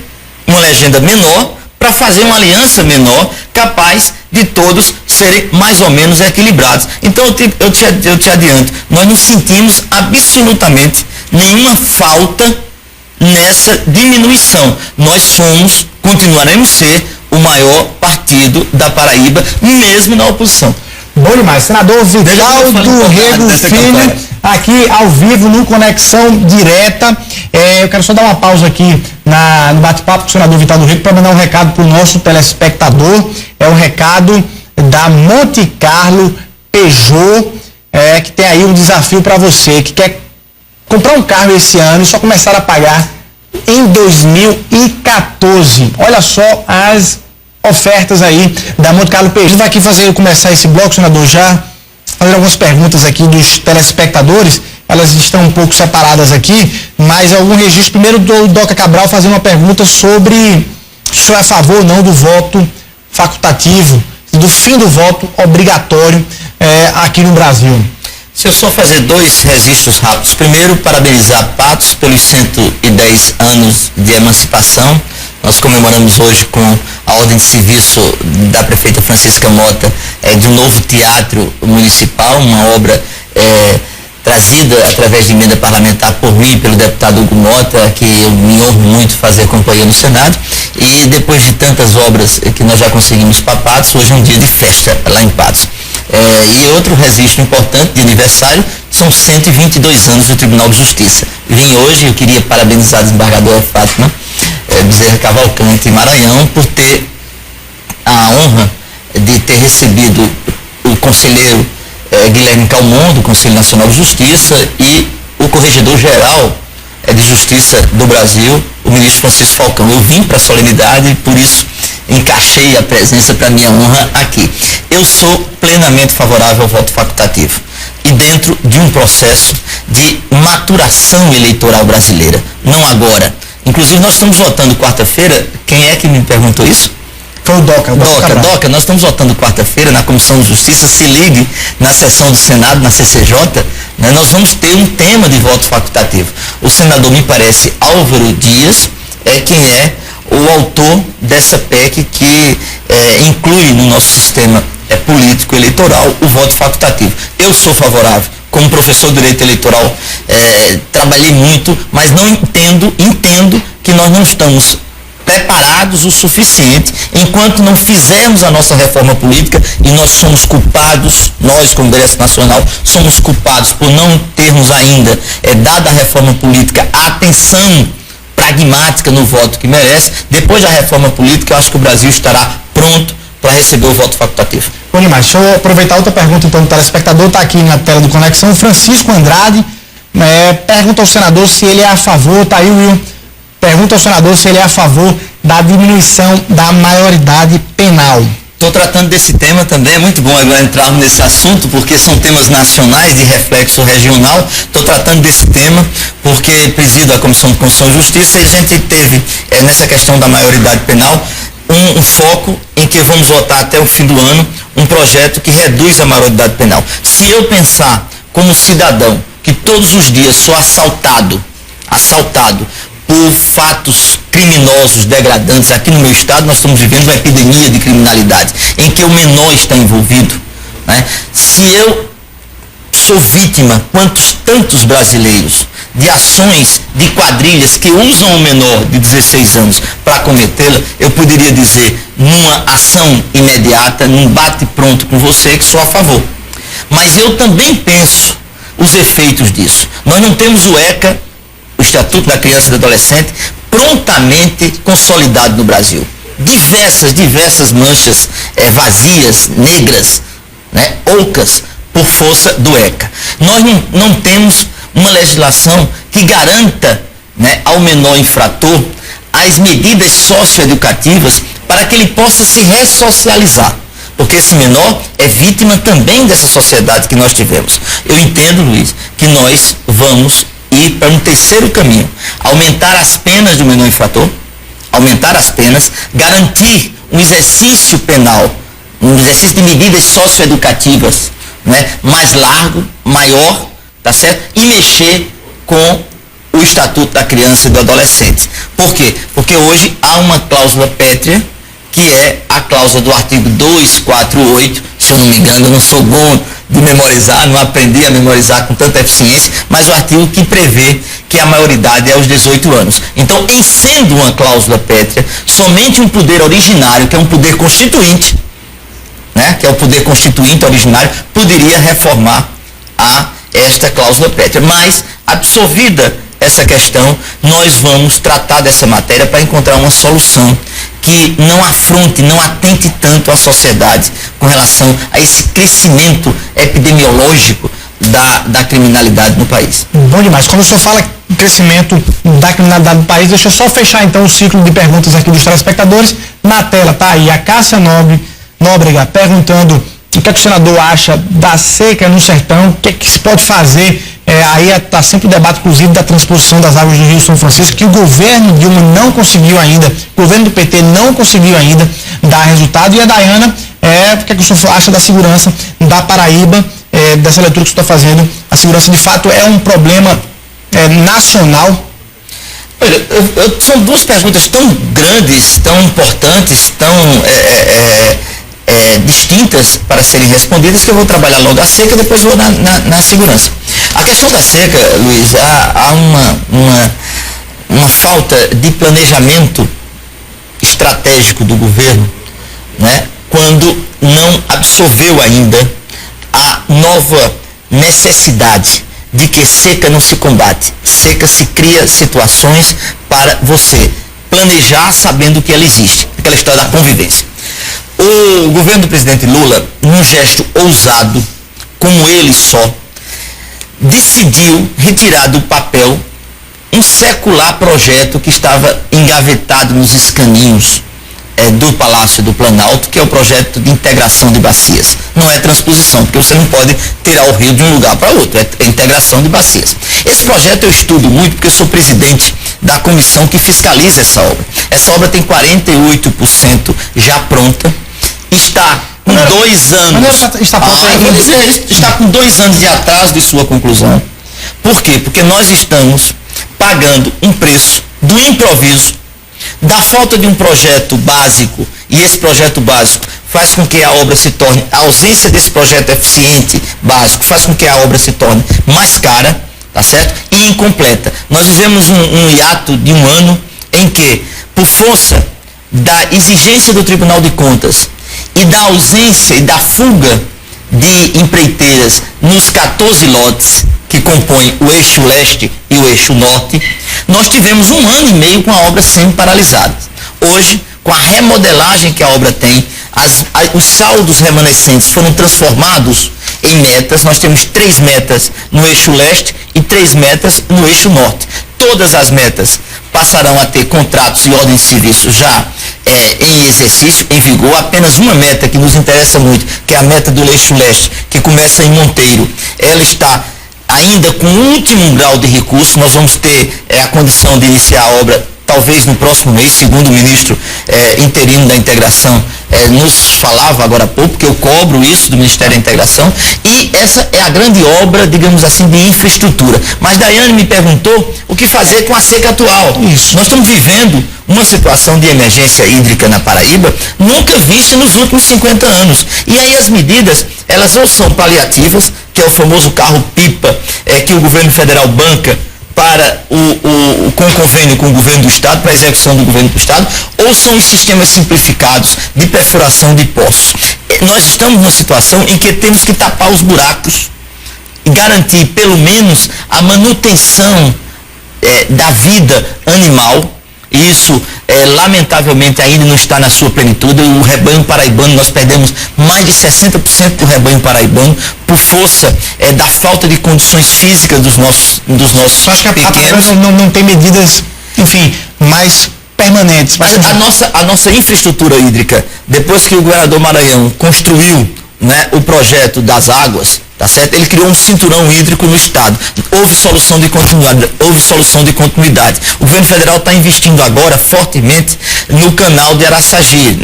[SPEAKER 2] uma legenda menor, para fazer uma aliança menor, capaz de todos serem mais ou menos equilibrados. Então eu te adianto, nós não sentimos absolutamente nenhuma falta nessa diminuição. Nós continuaremos ser o maior partido da Paraíba, mesmo na oposição.
[SPEAKER 1] Bom demais. Senador Vitaldo Rego Filho, aqui ao vivo no Conexão Direta. Eu quero só dar uma pausa aqui no bate-papo com o senador Vitaldo Rego para mandar um recado para o nosso telespectador. É um recado da Monte Carlo Peugeot, que tem aí um desafio para você que quer comprar um carro esse ano e só começar a pagar em 2014. Olha só as ofertas aí da Monte Carlo Peugeot. Vai aqui começar esse bloco, senador, já fazer algumas perguntas aqui dos telespectadores. Elas estão um pouco separadas aqui, mas algum registro. Primeiro do Doca Cabral fazendo uma pergunta sobre se o senhor é a favor ou não do voto facultativo, do fim do voto obrigatório aqui no Brasil.
[SPEAKER 2] Se eu só fazer 2 registros rápidos. Primeiro, parabenizar Patos pelos 110 anos de emancipação. Nós comemoramos hoje com a ordem de serviço da prefeita Francisca Mota de um novo teatro municipal, uma obra trazida através de emenda parlamentar por mim, pelo deputado Hugo Mota, que eu me honro muito fazer companhia no Senado. E depois de tantas obras que nós já conseguimos para Patos, hoje é um dia de festa lá em Patos. E outro registro importante de aniversário são 122 anos do Tribunal de Justiça. Vim hoje, eu queria parabenizar a desembargadora Fátima Bezerra Cavalcante Maranhão por ter a honra de ter recebido o conselheiro Guilherme Calmon, do Conselho Nacional de Justiça, e o Corregedor-Geral de Justiça do Brasil, o ministro Francisco Falcão. Eu vim para a solenidade e por isso encaixei a presença para minha honra aqui. Eu sou plenamente favorável ao voto facultativo e dentro de um processo de maturação eleitoral brasileira, não agora. Inclusive nós estamos votando quarta-feira. Quem é que me perguntou isso?
[SPEAKER 1] Foi o Doca.
[SPEAKER 2] Doca, nós estamos votando quarta-feira na Comissão de Justiça. Se ligue na sessão do Senado, na CCJ, né, nós vamos ter um tema de voto facultativo. O senador, me parece, Álvaro Dias, quem é o autor dessa PEC que inclui no nosso sistema político eleitoral o voto facultativo. Eu sou favorável. Como professor de direito eleitoral, trabalhei muito, mas não entendo que nós não estamos preparados o suficiente enquanto não fizermos a nossa reforma política, e nós somos culpados, nós como Congresso Nacional, somos culpados por não termos ainda dado à reforma política a atenção pragmática no voto que merece. Depois da reforma política, eu acho que o Brasil estará pronto para receber o voto facultativo.
[SPEAKER 1] Bom demais. Deixa eu aproveitar outra pergunta então do telespectador, está aqui na tela do Conexão. Francisco Andrade pergunta ao senador se ele é a favor, tá aí o Will, pergunta ao senador se ele é a favor da diminuição da maioridade penal.
[SPEAKER 2] Estou tratando desse tema também, é muito bom agora entrarmos nesse assunto, porque são temas nacionais de reflexo regional. Estou tratando desse tema porque presido a Comissão de Constituição e Justiça e a gente teve, nessa questão da maioridade penal, um foco em que vamos votar até o fim do ano um projeto que reduz a maioridade penal. Se eu pensar como cidadão que todos os dias sou assaltado por fatos criminosos, degradantes, aqui no meu estado nós estamos vivendo uma epidemia de criminalidade, em que o menor está envolvido, né? Se eu sou vítima, quantos tantos brasileiros de ações de quadrilhas que usam o menor de 16 anos para cometê-la, eu poderia dizer, numa ação imediata, num bate-pronto com você, que sou a favor. Mas eu também penso os efeitos disso. Nós não temos o ECA, o Estatuto da Criança e do Adolescente, prontamente consolidado no Brasil. Diversas manchas vazias, negras, né, ocas, por força do ECA. Nós não temos uma legislação que garanta, né, ao menor infrator as medidas socioeducativas para que ele possa se ressocializar. Porque esse menor é vítima também dessa sociedade que nós tivemos. Eu entendo, Luiz, que nós vamos ir para um terceiro caminho. Aumentar as penas do menor infrator, aumentar as penas, garantir um exercício penal, um exercício de medidas socioeducativas, né, mais largo, maior, tá certo? E mexer com o Estatuto da Criança e do Adolescente. Por quê? Porque hoje há uma cláusula pétrea, que é a cláusula do artigo 248, se eu não me engano, eu não sou bom de memorizar, não aprendi a memorizar com tanta eficiência, mas o artigo que prevê que a maioridade é aos 18 anos. Então, em sendo uma cláusula pétrea, somente um poder originário, que é um poder constituinte, né, que é o poder constituinte originário, poderia reformar esta cláusula pétrea. Mas, absorvida essa questão, nós vamos tratar dessa matéria para encontrar uma solução que não afronte, não atente tanto à sociedade com relação a esse crescimento epidemiológico da criminalidade no país.
[SPEAKER 1] Bom demais. Quando o senhor fala em crescimento da criminalidade no país, deixa eu só fechar então o ciclo de perguntas aqui dos telespectadores. Na tela tá aí a Cássia Nóbrega perguntando o que é que o senador acha da seca no sertão, o que é que se pode fazer. Aí está sempre o debate, inclusive, da transposição das águas do Rio São Francisco, que o governo Dilma não conseguiu ainda, o governo do PT não conseguiu ainda dar resultado. E a Dayana, o que é que o senhor acha da segurança da Paraíba, dessa leitura que o senhor está fazendo? A segurança, de fato, é um problema nacional?
[SPEAKER 2] Olha, são duas perguntas tão grandes, tão importantes, tão distintas para serem respondidas, que eu vou trabalhar logo a seca e depois vou na segurança. A questão da seca, Luiz, há uma falta de planejamento estratégico do governo, né, quando não absorveu ainda a nova necessidade de que seca não se combate. Seca se cria situações para você planejar sabendo que ela existe, aquela história da convivência. O governo do presidente Lula, num gesto ousado, como ele só, decidiu retirar do papel um secular projeto que estava engavetado nos escaninhos do Palácio do Planalto, que é o projeto de integração de bacias. Não é transposição, porque você não pode tirar o rio de um lugar para outro, é integração de bacias. Esse projeto eu estudo muito porque eu sou presidente da comissão que fiscaliza essa obra. Essa obra tem 48% já pronta, está com 2 anos. Está com 2 anos de atraso de sua conclusão. Por quê? Porque nós estamos pagando um preço do improviso, da falta de um projeto básico, e esse projeto básico faz com que a obra se torne, a ausência desse projeto eficiente básico faz com que a obra se torne mais cara, tá certo? E incompleta. Nós vivemos um hiato de 1 ano em que, por força da exigência do Tribunal de Contas e da ausência e da fuga de empreiteiras nos 14 lotes que compõem o eixo leste e o eixo norte, nós tivemos 1 ano e meio com a obra sendo paralisada. Hoje, com a remodelagem que a obra tem, os saldos remanescentes foram transformados em metas. Nós temos 3 metas no eixo leste e 3 metas no eixo norte. Todas as metas passarão a ter contratos e ordem de serviço já em exercício, em vigor. Apenas uma meta que nos interessa muito, que é a meta do eixo leste, que começa em Monteiro. Ela está ainda com o último grau de recurso. Nós vamos ter a condição de iniciar a obra talvez no próximo mês, segundo o ministro interino da Integração nos falava agora há pouco, que eu cobro isso do Ministério da Integração, e essa é a grande obra, digamos assim, de infraestrutura. Mas Daiane me perguntou o que fazer com a seca atual. Isso. Nós estamos vivendo uma situação de emergência hídrica na Paraíba nunca vista nos últimos 50 anos. E aí as medidas, elas ou são paliativas, que é o famoso carro-pipa, que o governo federal banca para com o convênio com o governo do Estado, para a execução do governo do Estado, ou são os sistemas simplificados de perfuração de poços? Nós estamos numa situação em que temos que tapar os buracos e garantir, pelo menos, a manutenção da vida animal. Isso, lamentavelmente, ainda não está na sua plenitude. O rebanho paraibano, nós perdemos mais de 60% do rebanho paraibano por força da falta de condições físicas dos nossos
[SPEAKER 1] Acho que a
[SPEAKER 2] pequenos.
[SPEAKER 1] não tem medidas, enfim, mais permanentes.
[SPEAKER 2] Mas a nossa infraestrutura hídrica, depois que o governador Maranhão construiu, né, o projeto das águas, tá certo? Ele criou um cinturão hídrico no estado. Houve solução de continuidade. O governo federal está investindo agora fortemente no canal de Araçagi,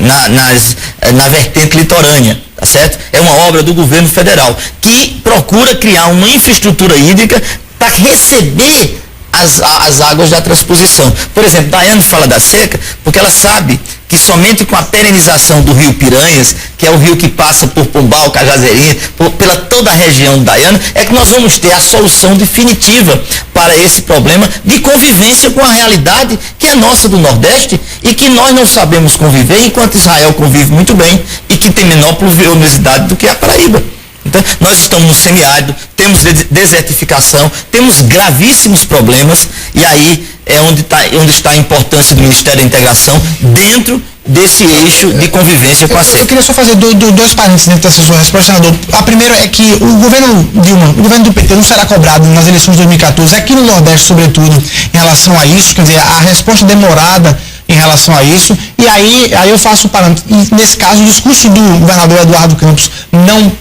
[SPEAKER 2] na vertente litorânea, tá certo? É uma obra do governo federal que procura criar uma infraestrutura hídrica para receber as águas da transposição. Por exemplo, Daiane fala da seca porque ela sabe que somente com a perenização do rio Piranhas, que é o rio que passa por Pombal, Cajazeirinha, pela toda a região de Daiane, é que nós vamos ter a solução definitiva para esse problema de convivência com a realidade que é nossa do Nordeste e que nós não sabemos conviver, enquanto Israel convive muito bem e que tem menor pluviosidade do que a Paraíba. Então, nós estamos no semiárido, temos desertificação, temos gravíssimos problemas, e aí é onde está a importância do Ministério da Integração dentro desse eixo de convivência com a seca.
[SPEAKER 1] Eu queria só fazer dois parênteses dentro dessa sua resposta, senador. A primeira é que o governo Dilma, o governo do PT não será cobrado nas eleições de 2014, aqui no Nordeste, sobretudo, em relação a isso, quer dizer, a resposta demorada em relação a isso, e aí eu faço o parâmetro. E, nesse caso, o discurso do governador Eduardo Campos não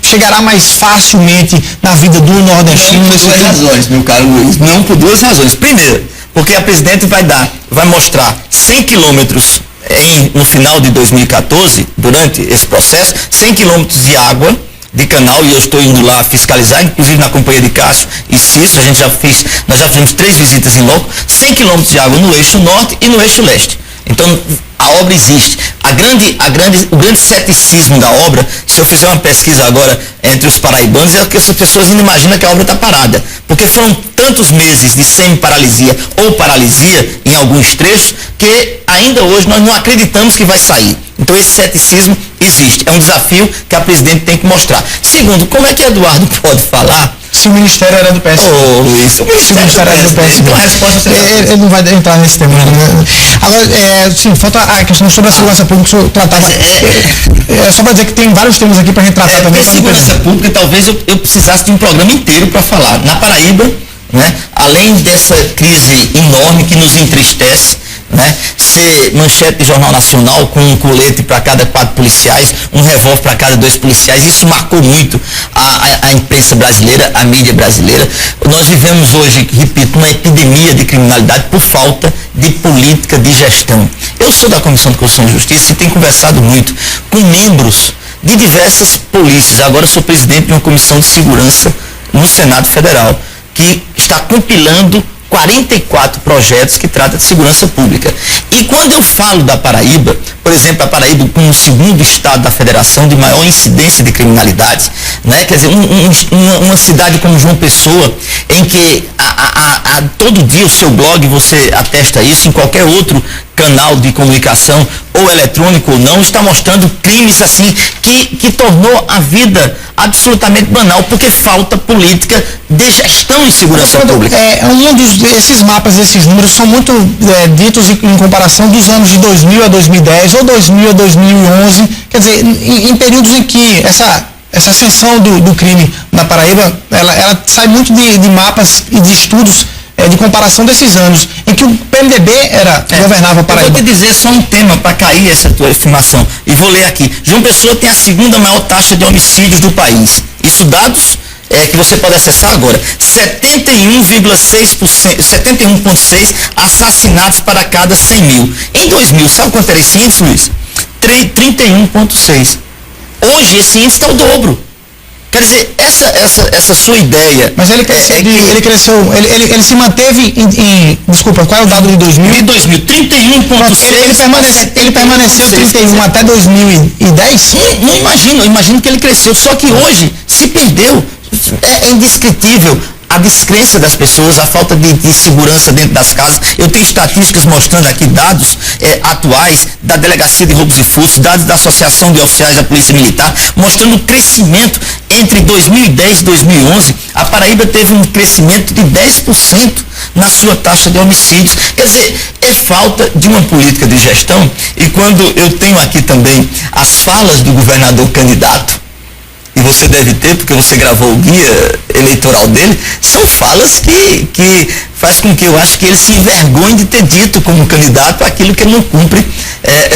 [SPEAKER 1] chegará mais facilmente na vida do nordestino.
[SPEAKER 2] Não, por duas razões, meu caro Luiz. Não, por duas razões. Primeiro, porque a presidente vai mostrar 100 quilômetros no final de 2014, durante esse processo, 100 quilômetros de água, de canal, e eu estou indo lá fiscalizar, inclusive na companhia de Cássio e Cício, nós já fizemos 3 visitas em loco, 100 quilômetros de água no eixo norte e no eixo leste. Então, a obra existe. O grande ceticismo da obra, se eu fizer uma pesquisa agora entre os paraibanos, é que as pessoas ainda imaginam que a obra está parada. Porque foram tantos meses de semi-paralisia ou paralisia em alguns trechos, que ainda hoje nós não acreditamos que vai sair. Então esse ceticismo existe. É um desafio que a presidente tem que mostrar. Segundo, como é que Eduardo pode falar
[SPEAKER 1] se o Ministério era do PSD?
[SPEAKER 2] Luiz, o Ministério era do PSD.
[SPEAKER 1] Então a resposta ele não vai entrar nesse tema. Agora, sim, falta a questão sobre a segurança pública, que o senhor tratava. Só para dizer que tem vários temas aqui para a gente tratar também.
[SPEAKER 2] Segurança pública, talvez eu precisasse de um programa inteiro para falar. Na Paraíba, né, além dessa crise enorme que nos entristece, né, ser manchete de jornal nacional com um colete para cada 4 policiais, um revólver para cada 2 policiais, isso marcou muito a imprensa brasileira, a mídia brasileira. Nós vivemos hoje, repito, uma epidemia de criminalidade por falta de política de gestão. Eu sou da Comissão de Constituição e Justiça e tenho conversado muito com membros de diversas polícias. Agora sou presidente de uma comissão de segurança no Senado Federal, que está compilando 44 projetos que tratam de segurança pública. E quando eu falo da Paraíba, por exemplo, a Paraíba como o segundo estado da federação de maior incidência de criminalidade, né? Quer dizer, uma cidade como João Pessoa, em que todo dia o seu blog, você atesta isso, em qualquer outro canal de comunicação, ou eletrônico ou não, está mostrando crimes assim que tornou a vida absolutamente banal, porque falta política de gestão em segurança pública.
[SPEAKER 1] Esses mapas, esses números são muito ditos em comparação dos anos de 2000 a 2010 ou 2000 a 2011, quer dizer, em períodos em que essa ascensão do crime na Paraíba, ela sai muito de mapas e de estudos de comparação desses anos, em que o PMDB governava a Paraíba.
[SPEAKER 2] Eu vou te dizer só um tema para cair essa tua afirmação, e vou ler aqui. João Pessoa tem a segunda maior taxa de homicídios do país. Isso dados que você pode acessar agora. 71,6 assassinatos para cada 100 mil. Em 2000, sabe quanto era esse índice, Luiz? 31,6. Hoje esse índice está o dobro. Quer dizer, essa sua ideia...
[SPEAKER 1] Mas ele cresceu, ele se manteve desculpa, qual é o dado de 2000?
[SPEAKER 2] De 2000, 31,6.
[SPEAKER 1] Ele permaneceu 31 até 2010?
[SPEAKER 2] Não imagino que ele cresceu, só que hoje se perdeu. É indescritível a a descrença das pessoas, a falta de segurança dentro das casas. Eu tenho estatísticas mostrando aqui dados atuais da Delegacia de Roubos e Furtos, dados da Associação de Oficiais da Polícia Militar, mostrando o crescimento entre 2010 e 2011. A Paraíba teve um crescimento de 10% na sua taxa de homicídios. Quer dizer, é falta de uma política de gestão. E quando eu tenho aqui também as falas do governador candidato, e você deve ter, porque você gravou o guia eleitoral dele, são falas que faz com que eu acho que ele se envergonhe de ter dito como candidato aquilo que ele não cumpre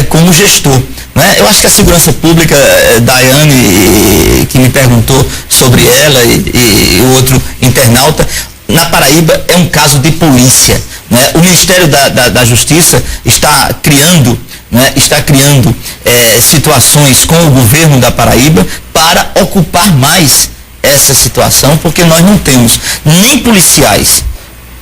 [SPEAKER 2] como gestor. Né? Eu acho que a segurança pública, Daiane, que me perguntou sobre ela, e o outro internauta, na Paraíba é um caso de polícia. Né? O Ministério da Justiça está criando situações com o governo da Paraíba para ocupar mais essa situação, porque nós não temos nem policiais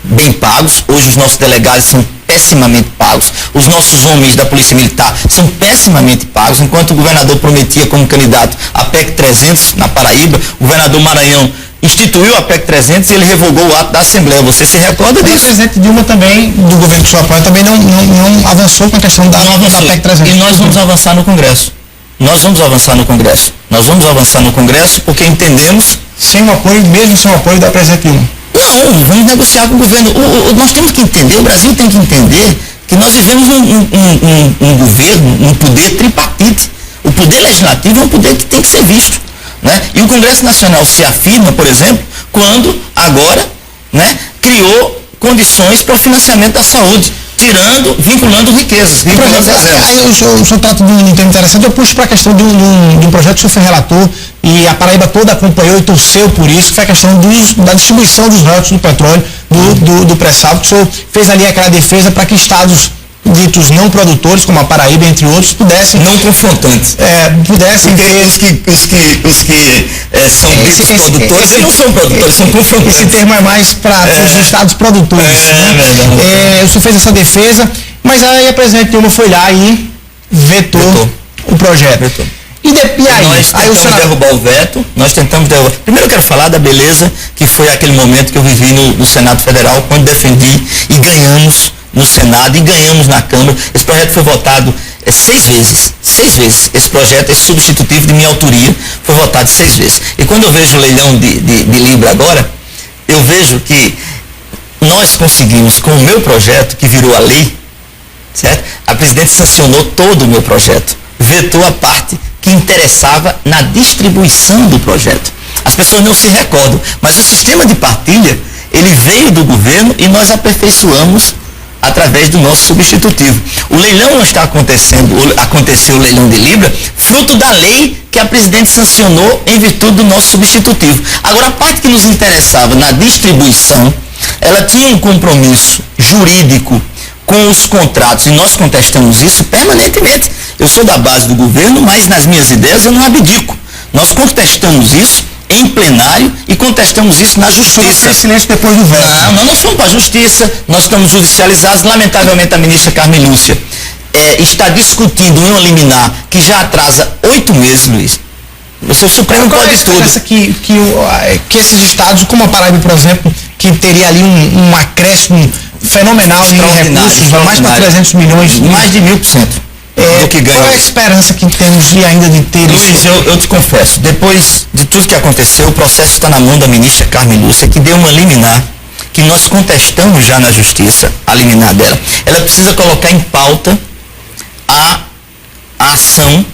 [SPEAKER 2] bem pagos. Hoje os nossos delegados são pessimamente pagos, os nossos homens da Polícia Militar são pessimamente pagos. Enquanto o governador prometia como candidato a PEC 300 na Paraíba, o governador Maranhão instituiu a PEC 300 e ele revogou o ato da Assembleia. Você se recorda disso?
[SPEAKER 1] O presidente Dilma também, do governo que o senhor apoia, também não avançou com a questão da PEC 300.
[SPEAKER 2] E nós vamos avançar no Congresso. Nós vamos avançar no Congresso porque entendemos...
[SPEAKER 1] Mesmo sem o apoio da presidente Dilma.
[SPEAKER 2] Não, vamos negociar com o governo. Nós temos que entender, o Brasil tem que entender que nós vivemos um governo, um poder tripartite. O poder legislativo é um poder que tem que ser visto. Né? E o Congresso Nacional se afirma, por exemplo, quando agora, né, criou condições para o financiamento da saúde, vinculando riquezas.
[SPEAKER 1] Aí o senhor trata de um tema interessante, eu puxo para a questão de um projeto que o senhor foi relator e a Paraíba toda acompanhou e torceu por isso, que foi a questão da distribuição dos royalties do petróleo, do pré-sal, que o senhor fez ali aquela defesa para que estados ditos não produtores, como a Paraíba, entre outros, pudessem...
[SPEAKER 2] Não confrontantes.
[SPEAKER 1] Pudessem ter...
[SPEAKER 2] Os que são ditos produtores, eles não são produtores, são confrontantes.
[SPEAKER 1] Esse termo é mais para os estados produtores. O senhor fez essa defesa, mas aí a presidente Dilma foi lá e vetou o projeto. E aí?
[SPEAKER 2] Nós tentamos derrubar o veto, Primeiro eu quero falar da beleza que foi aquele momento que eu vivi no Senado Federal, quando defendi e ganhamos no Senado e ganhamos na Câmara. Esse projeto foi votado 6 vezes. Esse projeto, esse substitutivo de minha autoria, foi votado 6 vezes. E quando eu vejo o leilão de Libra agora, eu vejo que nós conseguimos, com o meu projeto, que virou a lei, certo? A presidente sancionou todo o meu projeto, vetou a parte que interessava na distribuição do projeto. As pessoas não se recordam, mas o sistema de partilha, ele veio do governo e nós aperfeiçoamos através do nosso substitutivo. O leilão não está acontecendo, aconteceu o leilão de Libra, fruto da lei que a presidente sancionou em virtude do nosso substitutivo. Agora, a parte que nos interessava na distribuição, ela tinha um compromisso jurídico com os contratos, e nós contestamos isso permanentemente. Eu sou da base do governo, mas nas minhas ideias eu não abdico. Nós contestamos isso em plenário e contestamos isso na justiça.
[SPEAKER 1] Silêncio depois do veto.
[SPEAKER 2] Não, nós fomos para a justiça, nós estamos judicializados. Lamentavelmente a ministra Carmen Lúcia está discutindo um liminar que já atrasa 8 meses, Luiz. O Supremo pode tudo.
[SPEAKER 1] Que esses estados, como a Paraíba, por exemplo, que teria ali um acréscimo fenomenal em recursos, mais para 300 milhões.
[SPEAKER 2] Mais de 1000%.
[SPEAKER 1] Qual é a esperança que temos ainda de ter
[SPEAKER 2] Luiz,
[SPEAKER 1] isso?
[SPEAKER 2] Eu te confesso, depois de tudo que aconteceu, o processo está na mão da ministra Carmen Lúcia, que deu uma liminar, que nós contestamos já na justiça, a liminar dela. Ela precisa colocar em pauta a ação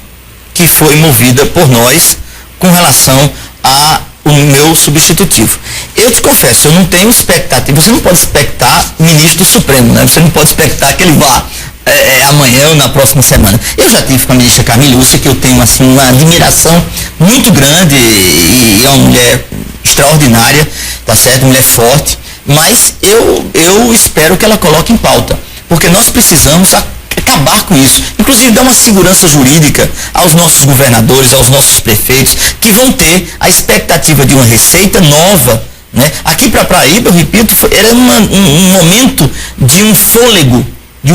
[SPEAKER 2] que foi movida por nós com relação ao meu substitutivo. Eu te confesso, eu não tenho expectativa. Você não pode expectar ministro do Supremo, né? Você não pode expectar que ele vá amanhã ou na próxima semana. Eu já tive com a ministra Carmen Lúcia, que eu tenho assim uma admiração muito grande, e é uma mulher extraordinária, tá certo? Mulher forte, mas eu espero que ela coloque em pauta, porque nós precisamos acabar com isso, inclusive dar uma segurança jurídica aos nossos governadores, aos nossos prefeitos, que vão ter a expectativa de uma receita nova, né? Aqui para Paraíba, eu repito, era um momento de um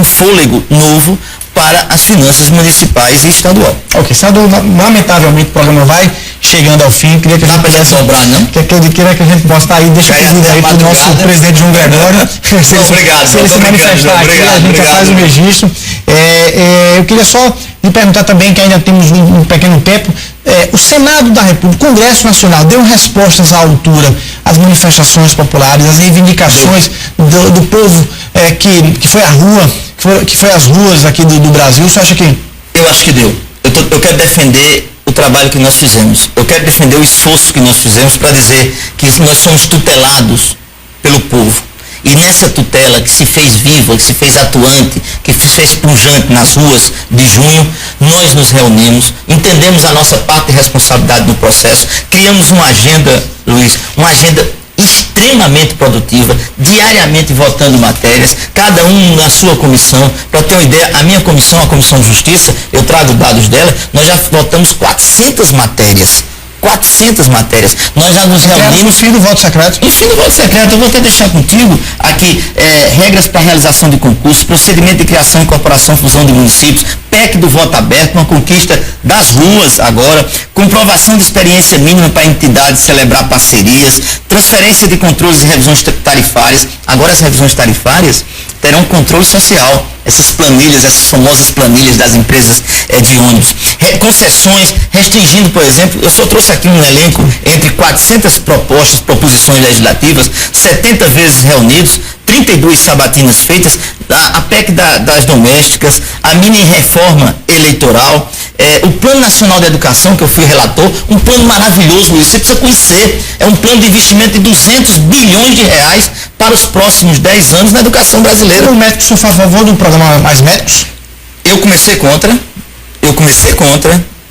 [SPEAKER 2] fôlego novo para as finanças municipais e estadual.
[SPEAKER 1] Ok, senador, lamentavelmente o programa vai chegando ao fim. Queria que a gente pudesse
[SPEAKER 2] dobrar, não?
[SPEAKER 1] Queria que a gente possa estar aí, deixa eu pedir aí para o nosso presidente João Gregório.
[SPEAKER 2] Obrigado.
[SPEAKER 1] Se ele se manifestar aqui, a gente já faz o registro. Eu queria só lhe perguntar também, que ainda temos um pequeno tempo, o Senado da República, o Congresso Nacional, deu respostas à altura às manifestações populares, às reivindicações do povo que foi à rua, que foi às ruas aqui do Brasil? Você acha que...
[SPEAKER 2] Eu acho que deu. Eu quero defender o trabalho que nós fizemos. Eu quero defender o esforço que nós fizemos para dizer que nós somos tutelados pelo povo. E nessa tutela que se fez viva, que se fez atuante, que se fez pujante nas ruas de junho, nós nos reunimos, entendemos a nossa parte de responsabilidade no processo, criamos uma agenda, Luiz, uma agenda extremamente produtiva, diariamente votando matérias, cada um na sua comissão. Para ter uma ideia, a minha comissão, a Comissão de Justiça, eu trago dados dela, nós já votamos 400 matérias. 400 matérias. Nós já nos reunimos.
[SPEAKER 1] No fim do voto secreto?
[SPEAKER 2] No fim do voto secreto, eu vou até deixar contigo aqui regras para realização de concursos, procedimento de criação, incorporação, fusão de municípios, PEC do voto aberto, uma conquista das ruas agora, comprovação de experiência mínima para entidades celebrar parcerias, transferência de controles e revisões tarifárias. Agora as revisões tarifárias terão controle social. Essas planilhas, essas famosas planilhas das empresas de ônibus. Concessões, restringindo, por exemplo, eu só trouxe aqui um elenco entre 400 proposições legislativas, 70 vezes reunidos, 32 sabatinas feitas, a PEC das domésticas, a mini reforma eleitoral, o Plano Nacional de Educação, que eu fui relator, um plano maravilhoso, Luiz, você precisa conhecer. É um plano de investimento de 200 bilhões de reais para os próximos 10 anos na educação brasileira.
[SPEAKER 1] O médico, só a favor do programa Mais Médicos?
[SPEAKER 2] Eu comecei contra,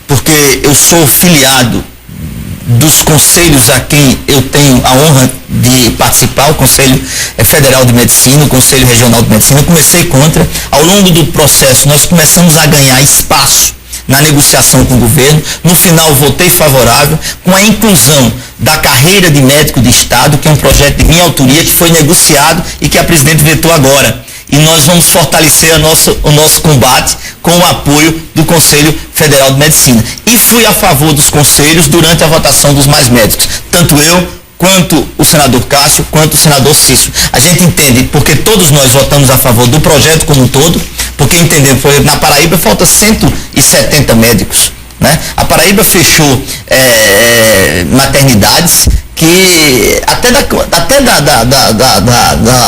[SPEAKER 2] porque eu sou filiado dos conselhos a quem eu tenho a honra de participar, o Conselho Federal de Medicina, o Conselho Regional de Medicina. Eu comecei contra. Ao longo do processo, nós começamos a ganhar espaço na negociação com o governo. No final, votei favorável, com a inclusão da carreira de médico de Estado, que é um projeto de minha autoria, que foi negociado e que a presidente vetou agora. E nós vamos fortalecer o nosso combate com o apoio do Conselho Federal de Medicina. E fui a favor dos conselhos durante a votação dos Mais Médicos. Tanto eu, quanto o senador Cássio, quanto o senador Cícero. A gente entende, porque todos nós votamos a favor do projeto como um todo, porque entendemos, por exemplo, na Paraíba falta 170 médicos, né? A Paraíba fechou maternidades que até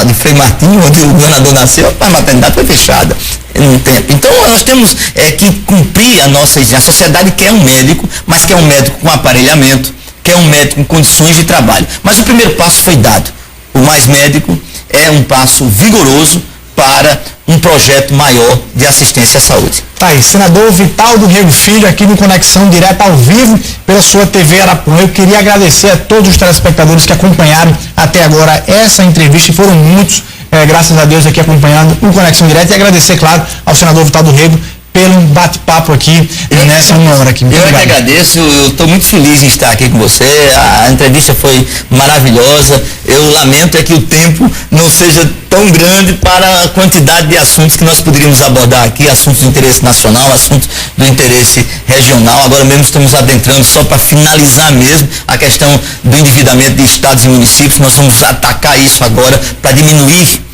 [SPEAKER 2] de Frei Martinho, onde o governador nasceu, a maternidade foi fechada em um tempo. Então nós temos que cumprir a nossa exigência. A sociedade quer um médico, mas quer um médico com aparelhamento, quer um médico com condições de trabalho. Mas o primeiro passo foi dado. O Mais Médico é um passo vigoroso para um projeto maior de assistência à saúde.
[SPEAKER 1] Tá aí, senador Vitaldo Rego Filho, aqui no Conexão Direta ao vivo pela sua TV Arapuã. Eu queria agradecer a todos os telespectadores que acompanharam até agora essa entrevista, e foram muitos, graças a Deus, aqui acompanhando o Conexão Direta, e agradecer, claro, ao senador Vitaldo Rego pelo bate-papo aqui nessa uma hora aqui.
[SPEAKER 2] Eu que agradeço, eu estou muito feliz em estar aqui com você, a entrevista foi maravilhosa. Eu lamento que o tempo não seja tão grande para a quantidade de assuntos que nós poderíamos abordar aqui, assuntos de interesse nacional, assuntos do interesse regional. Agora mesmo estamos adentrando, só para finalizar mesmo, a questão do endividamento de estados e municípios. Nós vamos atacar isso agora para diminuir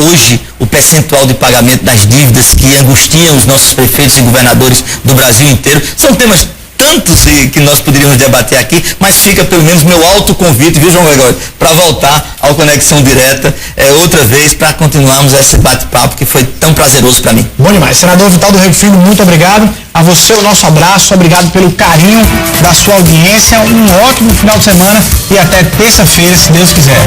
[SPEAKER 2] hoje o percentual de pagamento das dívidas que angustiam os nossos prefeitos e governadores do Brasil inteiro. São temas tantos que nós poderíamos debater aqui, mas fica pelo menos meu alto convite, viu, João Gregório, para voltar ao Conexão Direta outra vez, para continuarmos esse bate-papo que foi tão prazeroso para mim.
[SPEAKER 1] Bom demais. Senador Vitaldo Rego Filho, muito obrigado. A você o nosso abraço, obrigado pelo carinho da sua audiência, um ótimo final de semana e até terça-feira, se Deus quiser.